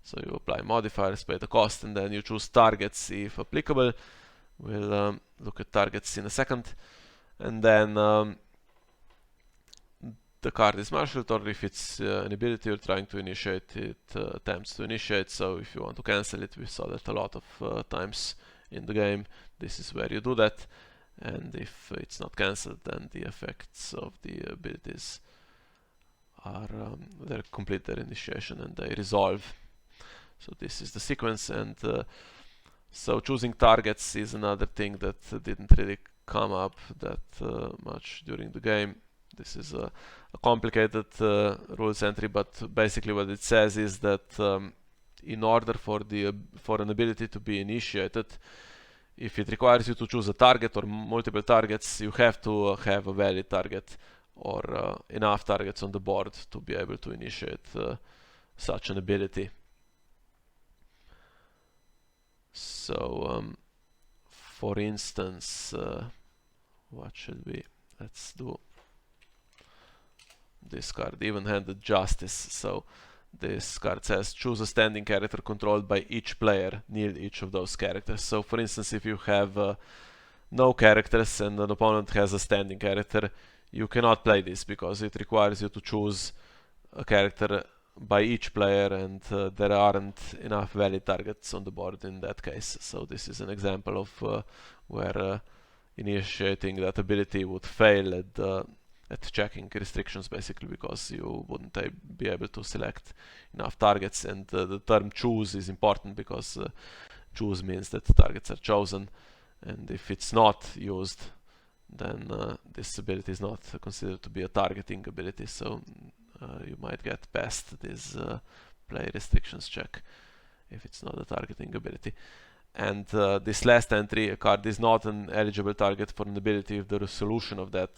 Speaker 1: So you apply modifiers, pay the cost, and then you choose targets if applicable. We'll look at targets in a second. And then the card is marshaled, or if it's an ability you're trying to initiate, it attempts to initiate. So if you want to cancel it, we saw that a lot of times in the game. This is where you do that, and if it's not cancelled, then the effects of the abilities they complete their initiation and they resolve. So this is the sequence, and so choosing targets is another thing that didn't really come up that much during the game. This is a complicated rules entry, but basically what it says is that in order for an ability to be initiated, if it requires you to choose a target or multiple targets, you have to have a valid target or enough targets on the board to be able to initiate such an ability. So for instance, what should we, let's do this card, even-handed justice. So this card says choose a standing character controlled by each player, kneel each of those characters. So for instance, if you have no characters and an opponent has a standing character, you cannot play this because it requires you to choose a character by each player, and there aren't enough valid targets on the board in that case. So this is an example of where initiating that ability would fail at checking restrictions, basically because you wouldn't be able to select enough targets. And the term choose is important because choose means that the targets are chosen, and if it's not used, then this ability is not considered to be a targeting ability. So you might get past this play restrictions check if it's not a targeting ability. And this last entry, a card is not an eligible target for an ability if the resolution of that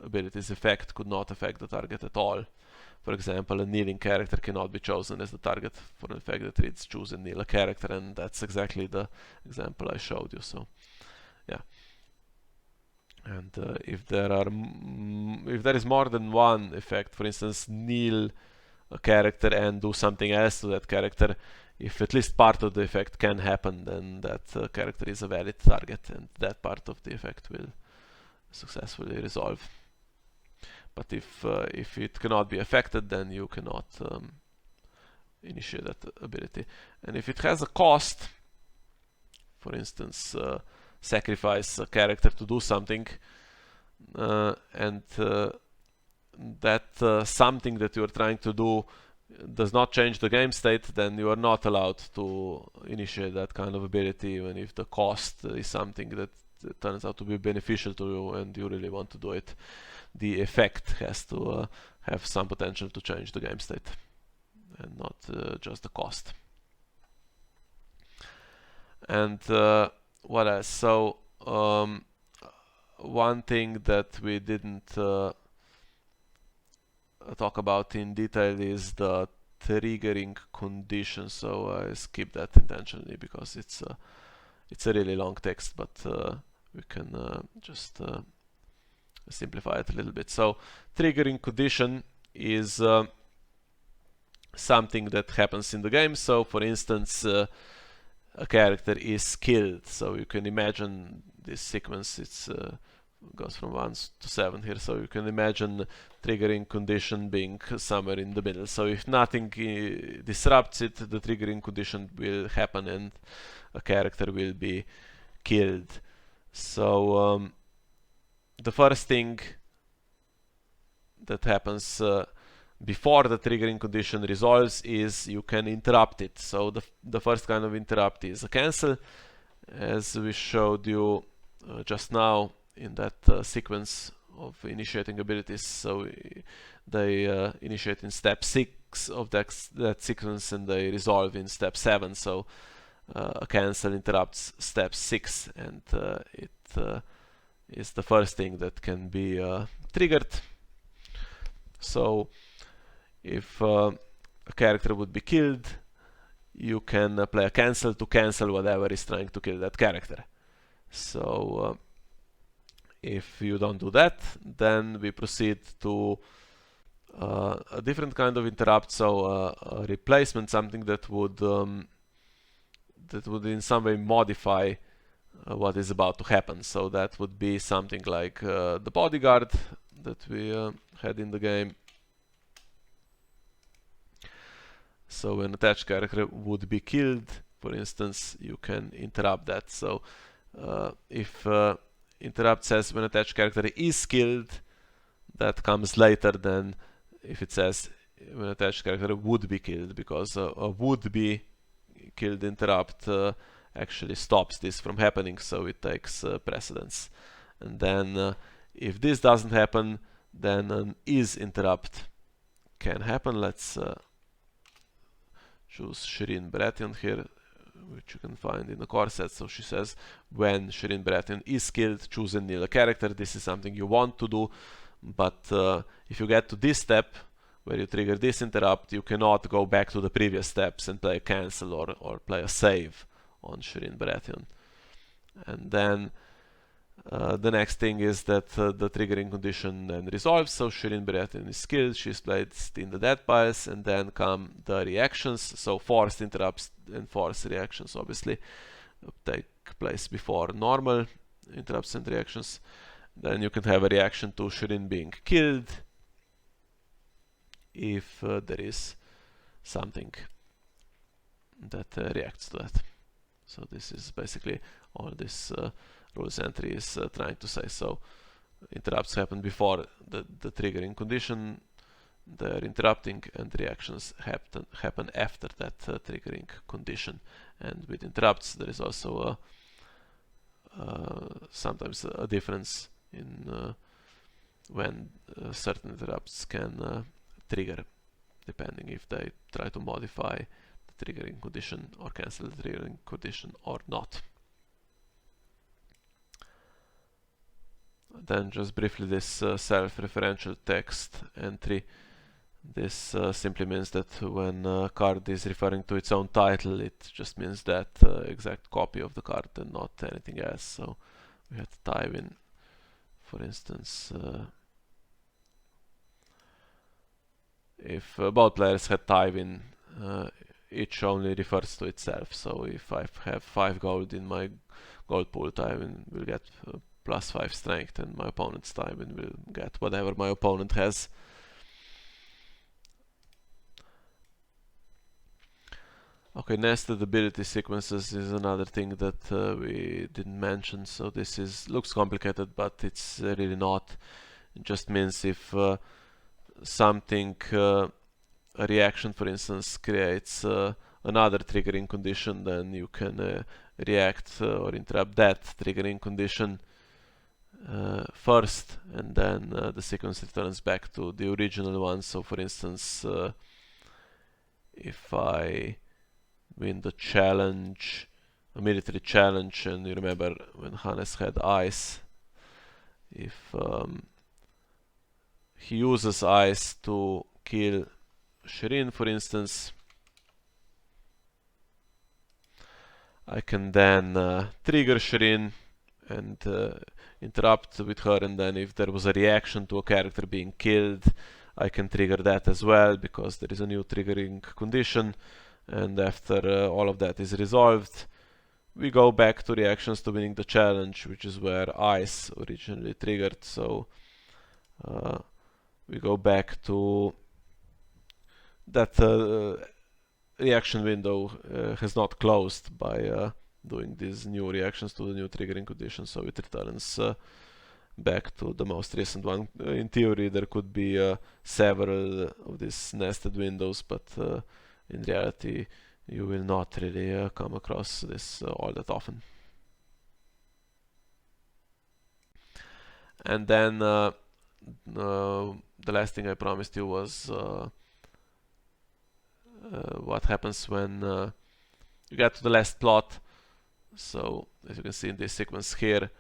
Speaker 1: ability's effect could not affect the target at all. For example, a kneeling character cannot be chosen as the target for an effect that reads choose and kneel a character, and that's exactly the example I showed you. So yeah. And if there is more than one effect, for instance, kneel a character and do something else to that character, if at least part of the effect can happen, then that character is a valid target, and that part of the effect will successfully resolve. But if it cannot be affected, then you cannot initiate that ability. And if it has a cost, for instance, sacrifice a character to do something, and that something that you are trying to do does not change the game state, then you are not allowed to initiate that kind of ability, even if the cost is something that turns out to be beneficial to you and you really want to do it. The effect has to have some potential to change the game state, and not just the cost. And what else? So one thing that we didn't talk about in detail is the triggering condition. So I skipped that intentionally because it's a really long text, but we can just simplify it a little bit. So triggering condition is something that happens in the game. So for instance, a character is killed. So you can imagine this sequence, it's goes from 1 to 7 here, so you can imagine triggering condition being somewhere in the middle. So if nothing disrupts it, the triggering condition will happen and a character will be killed. So the first thing that happens before the triggering condition resolves is you can interrupt it. So the first kind of interrupt is a cancel, as we showed you just now in that sequence of initiating abilities. So they initiate in step 6 of that sequence and they resolve in step 7. So a cancel interrupts step 6, and it is the first thing that can be triggered. So if a character would be killed, you can play a cancel to cancel whatever is trying to kill that character. So if you don't do that, then we proceed to a different kind of interrupt, so a replacement, something that would in some way modify what is about to happen. So that would be something like the bodyguard that we had in the game. So when attached character would be killed, for instance, you can interrupt that. So if interrupt says when attached character is killed, that comes later than if it says when attached character would be killed, because a would be killed interrupt actually stops this from happening, so it takes precedence. And then if this doesn't happen, then an is interrupt can happen. Let's choose Shireen Baratheon here, which you can find in the core set. So she says when Shireen Baratheon is killed, choose and kneel a character. This is something you want to do, but if you get to this step where you trigger this interrupt, you cannot go back to the previous steps and play a cancel or play a save on Shireen Baratheon. And then the next thing is that the triggering condition then resolves, so Shireen Baratheon is killed, she's placed in the dead piles, and then come the reactions. So forced interrupts and forced reactions obviously take place before normal interrupts and reactions. Then you can have a reaction to Shireen being killed if there is something that reacts to that. So this is basically all this rules entry is trying to say. So interrupts happen before the triggering condition, they're interrupting, and reactions happen after that triggering condition. And with interrupts there is also sometimes a difference in when certain interrupts can trigger, depending if they try to modify the triggering condition or cancel the triggering condition or not. Then just briefly this self-referential text entry. This simply means that when a card is referring to its own title, it just means that exact copy of the card and not anything else. So we had Tywin, for instance. If both players had Tywin, each only refers to itself. So if I have 5 gold in my gold pool, Tywin will get +5 strength, and my opponent's Tywin will get whatever my opponent has. Okay, nested ability sequences is another thing that we didn't mention. So this looks complicated, but it's really not. It just means if something, a reaction for instance, creates another triggering condition, then you can react or interrupt that triggering condition first, and then the sequence returns back to the original one. So for instance, if I win the challenge, a military challenge, and you remember when Hannes had ice, if he uses ice to kill Shireen, for instance, I can then trigger Shireen and interrupt with her, and then if there was a reaction to a character being killed, I can trigger that as well, because there is a new triggering condition. And after all of that is resolved, we go back to reactions to winning the challenge, which is where ice originally triggered. So we go back to that reaction window has not closed by doing these new reactions to the new triggering condition, so it returns back to the most recent one. In theory there could be several of these nested windows, but in reality you will not really come across this all that often. And then the last thing I promised you was what happens when you get to the last plot. So as you can see in this sequence here,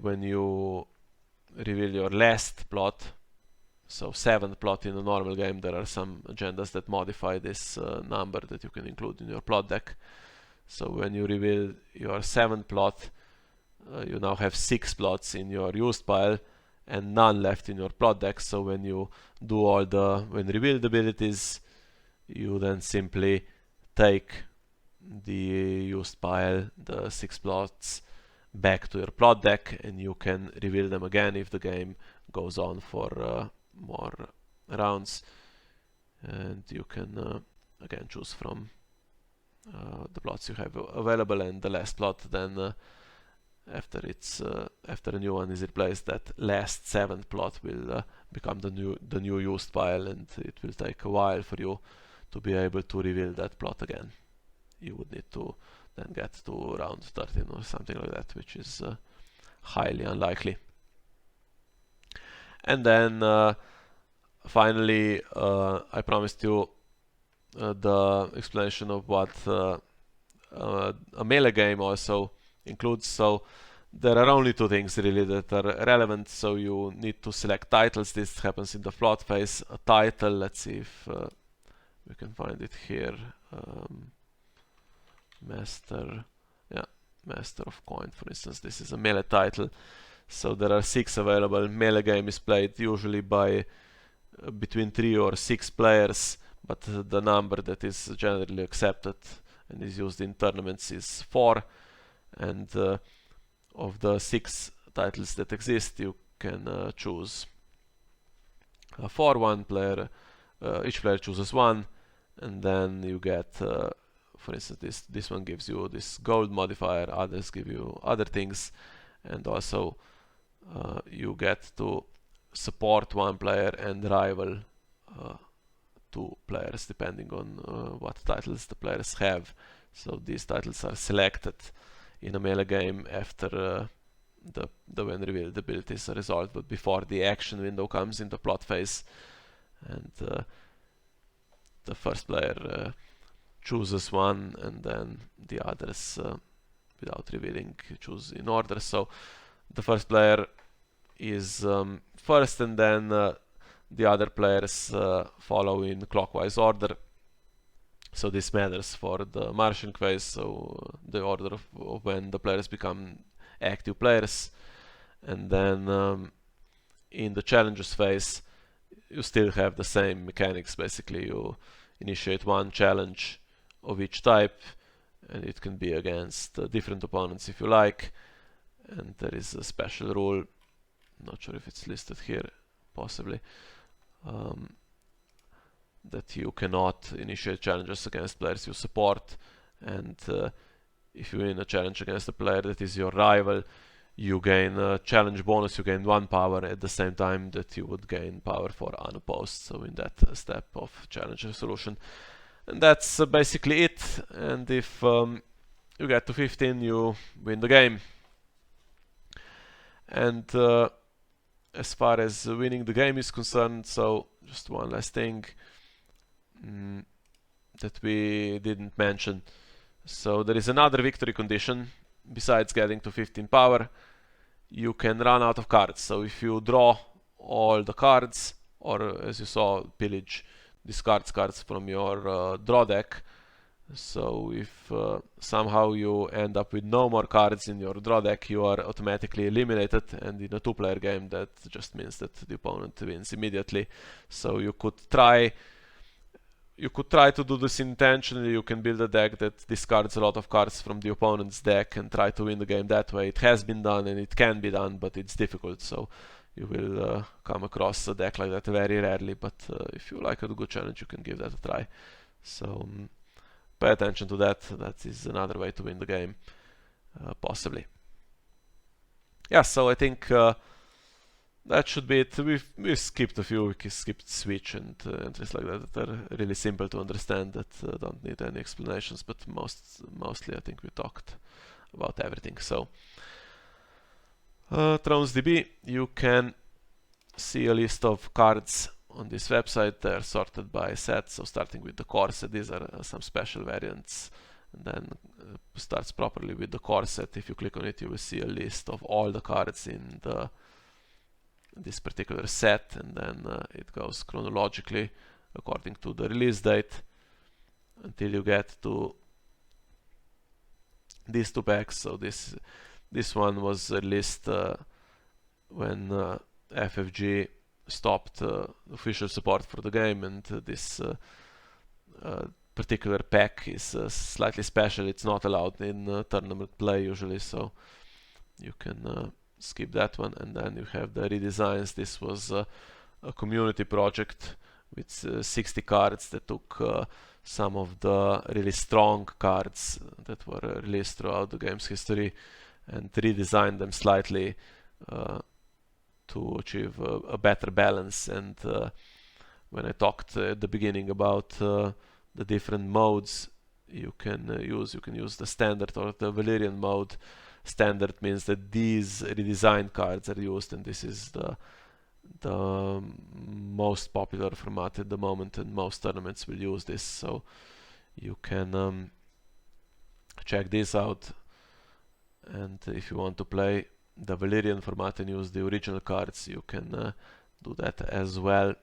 Speaker 1: when you reveal your last plot, so 7th plot in a normal game, there are some agendas that modify this number that you can include in your plot deck. So when you reveal your 7th plot, you now have 6 plots in your used pile and none left in your plot deck. So when you do when reveal the abilities, you then simply take the used pile, the 6 plots, back to your plot deck, and you can reveal them again if the game goes on for more rounds. And you can again choose from the plots you have available, and the last plot then after a new one is replaced, that last 7th plot will become the new used pile, and it will take a while for you to be able to reveal that plot again. You would need to then get to round 13 or something like that, which is highly unlikely. And then finally, I promised you the explanation of what a melee game also includes. So there are only two things really that are relevant. So you need to select titles. This happens in the plot phase. A title, let's see if we can find it here. Master of Coin, for instance. This is a melee title. So there are 6 available. Melee game is played usually by between 3 or 6 players, but the number that is generally accepted and is used in tournaments is 4. And of the 6 titles that exist, you can choose 4. One player, each player chooses 1, and then you get, for instance, this one gives you this gold modifier, others give you other things, and also you get to support 1 player and rival 2 players, depending on what titles the players have. So these titles are selected in a melee game after the when revealed ability is resolved, but before the action window comes in the plot phase. And the first player chooses 1, and then the others, without revealing, choose in order. So the first player is first, and then the other players follow in clockwise order. So this matters for the Martian phase, so the order of when the players become active players. And then in the challenges phase, you still have the same mechanics. Basically, you initiate 1 challenge of each type, and it can be against different opponents if you like. And there is a special rule, not sure if it's listed here, possibly, that you cannot initiate challenges against players you support. And if you win a challenge against a player that is your rival, you gain a challenge bonus, you gain 1 power at the same time that you would gain power for unopposed, so in that step of challenge resolution. And that's basically it. And if you get to 15, you win the game. And as far as winning the game is concerned, so just one last thing that we didn't mention. So there is another victory condition. Besides getting to 15 power, you can run out of cards. So if you draw all the cards, or as you saw, pillage, discards cards from your draw deck. So if somehow you end up with no more cards in your draw deck, you are automatically eliminated, and in a 2-player game that just means that the opponent wins immediately. So you could try to do this intentionally. You can build a deck that discards a lot of cards from the opponent's deck and try to win the game that way. It has been done and it can be done, but it's difficult, so you will come across a deck like that very rarely. But if you like a good challenge, you can give that a try. So pay attention to that. That is another way to win the game, possibly. Yeah, so I think that should be it. We've skipped a few. We skipped switch and entries like that are really simple to understand, that don't need any explanations, but mostly I think we talked about everything. So ThronesDB, you can see a list of cards on this website. They're sorted by set, so starting with the core set, these are some special variants, and then starts properly with the core set. If you click on it, you will see a list of all the cards in this particular set, and then it goes chronologically according to the release date until you get to these 2 packs. So this one was released when FFG stopped official support for the game, and this particular pack is slightly special. It's not allowed in tournament play usually, so you can skip that one. And then you have the redesigns. This was a community project with 60 cards that took some of the really strong cards that were released throughout the game's history and redesigned them slightly to achieve a better balance. And when I talked at the beginning about the different modes you can use the standard or the Valyrian mode. Standard means that these redesigned cards are used, and this is the most popular format at the moment, and most tournaments will use this. So you can check this out, and if you want to play the Valyrian format and use the original cards, you can do that as well.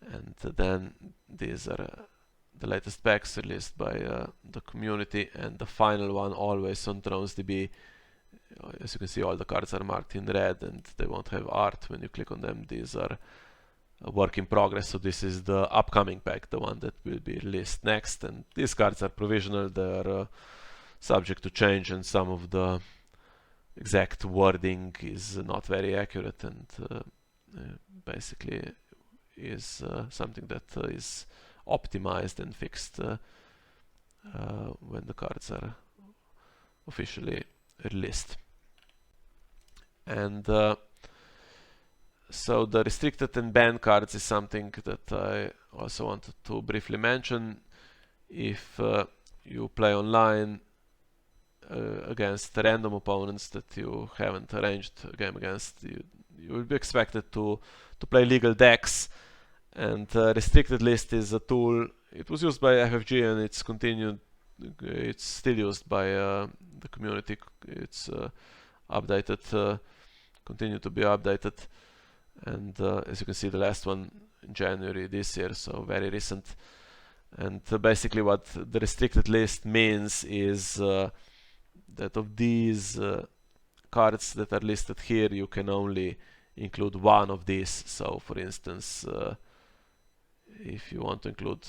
Speaker 1: And then these are the latest packs released by the community, and the final one always on ThronesDB. As you can see, all the cards are marked in red and they won't have art when you click on them. These are a work in progress, so this is the upcoming pack, the one that will be released next. And these cards are provisional, they are subject to change, and some of the exact wording is not very accurate, and basically is something that is optimized and fixed when the cards are officially released. And so the restricted and banned cards is something that I also wanted to briefly mention. If you play online against random opponents that you haven't arranged a game against, you will be expected to play legal decks. And restricted list is a tool. It was used by FFG and it's still used by the community. It's updated, continue to be updated, and as you can see, the last one in January this year, so very recent. And basically what the restricted list means is that of these cards that are listed here, you can only include one of these. So for instance, if you want to include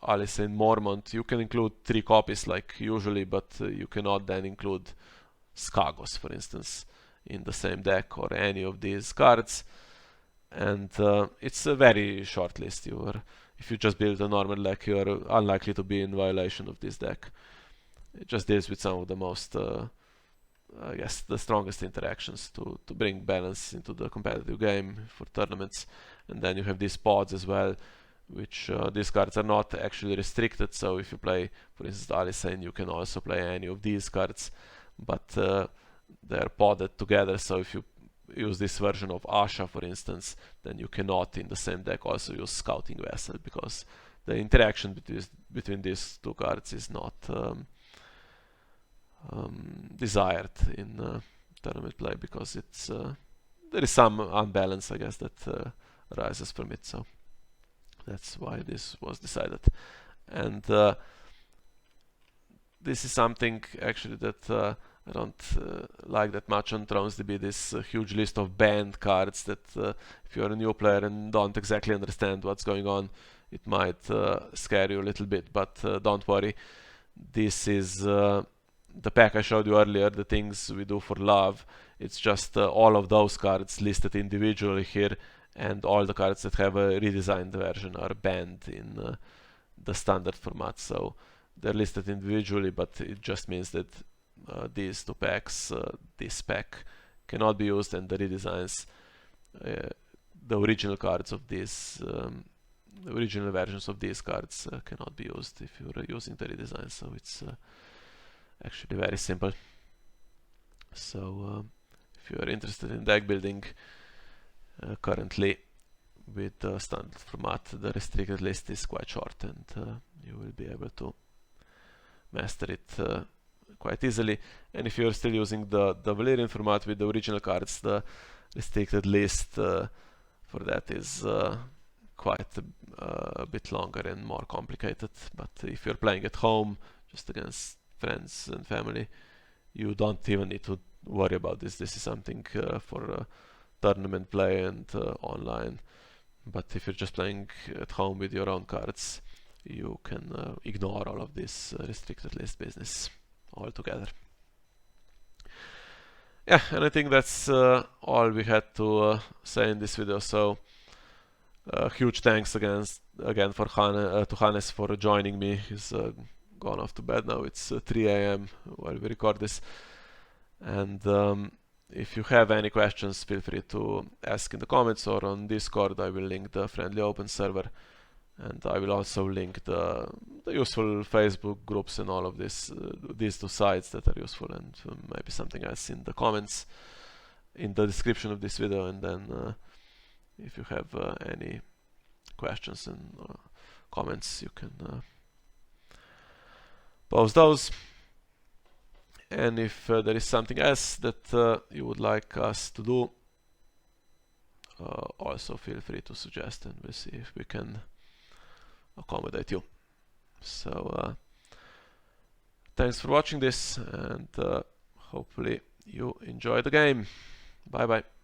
Speaker 1: Alysanne Mormont, you can include 3 copies like usually, but you cannot then include Skagos, for instance, in the same deck, or any of these cards. And it's a very short list. If you just build a normal deck, you are unlikely to be in violation of this deck. It just deals with some of the most, I guess, the strongest interactions to bring balance into the competitive game for tournaments. And then you have these pods as well, which these cards are not actually restricted. So if you play, for instance, Alysanne, you can also play any of these cards, but they're podded together. So if you use this version of Asha, for instance, then you cannot in the same deck also use Scouting Vessel, because the interaction between these two cards is not desired in tournament play, because it's there is some unbalance, I guess, that arises from it. So that's why this was decided. And this is something actually that I don't like that much on ThronesDB, this huge list of banned cards that if you're a new player and don't exactly understand what's going on, it might scare you a little bit, but don't worry. This is the pack I showed you earlier, the things we do for love. It's just all of those cards listed individually here, and all the cards that have a redesigned version are banned in the standard format. So they're listed individually, but it just means that these two packs, this pack cannot be used, and the redesigns, the original cards of these, the original versions of these cards cannot be used if you're using the redesign. So it's actually very simple. So if you're interested in deck building currently with the standard format, the restricted list is quite short, and you will be able to master it quite easily. And if you're still using the Valyrian format with the original cards, the restricted list for that is quite a bit longer and more complicated. But if you're playing at home just against friends and family, you don't even need to worry about this. This is something for tournament play and online. But if you're just playing at home with your own cards, you can ignore all of this restricted list business altogether. Yeah, and I think that's all we had to say in this video. So huge thanks again for to Hannes for joining me. He's gone off to bed now. It's 3 AM while we record this, and if you have any questions, feel free to ask in the comments or on Discord. I will link the friendly open server, and I will also link the useful Facebook groups and all of this, these two sites that are useful, and maybe something else in the comments, in the description of this video. And then if you have any questions and comments, you can post those. And if there is something else that you would like us to do, also feel free to suggest, and we'll see if we can accommodate you. So thanks for watching this, and hopefully you enjoy the game. Bye bye.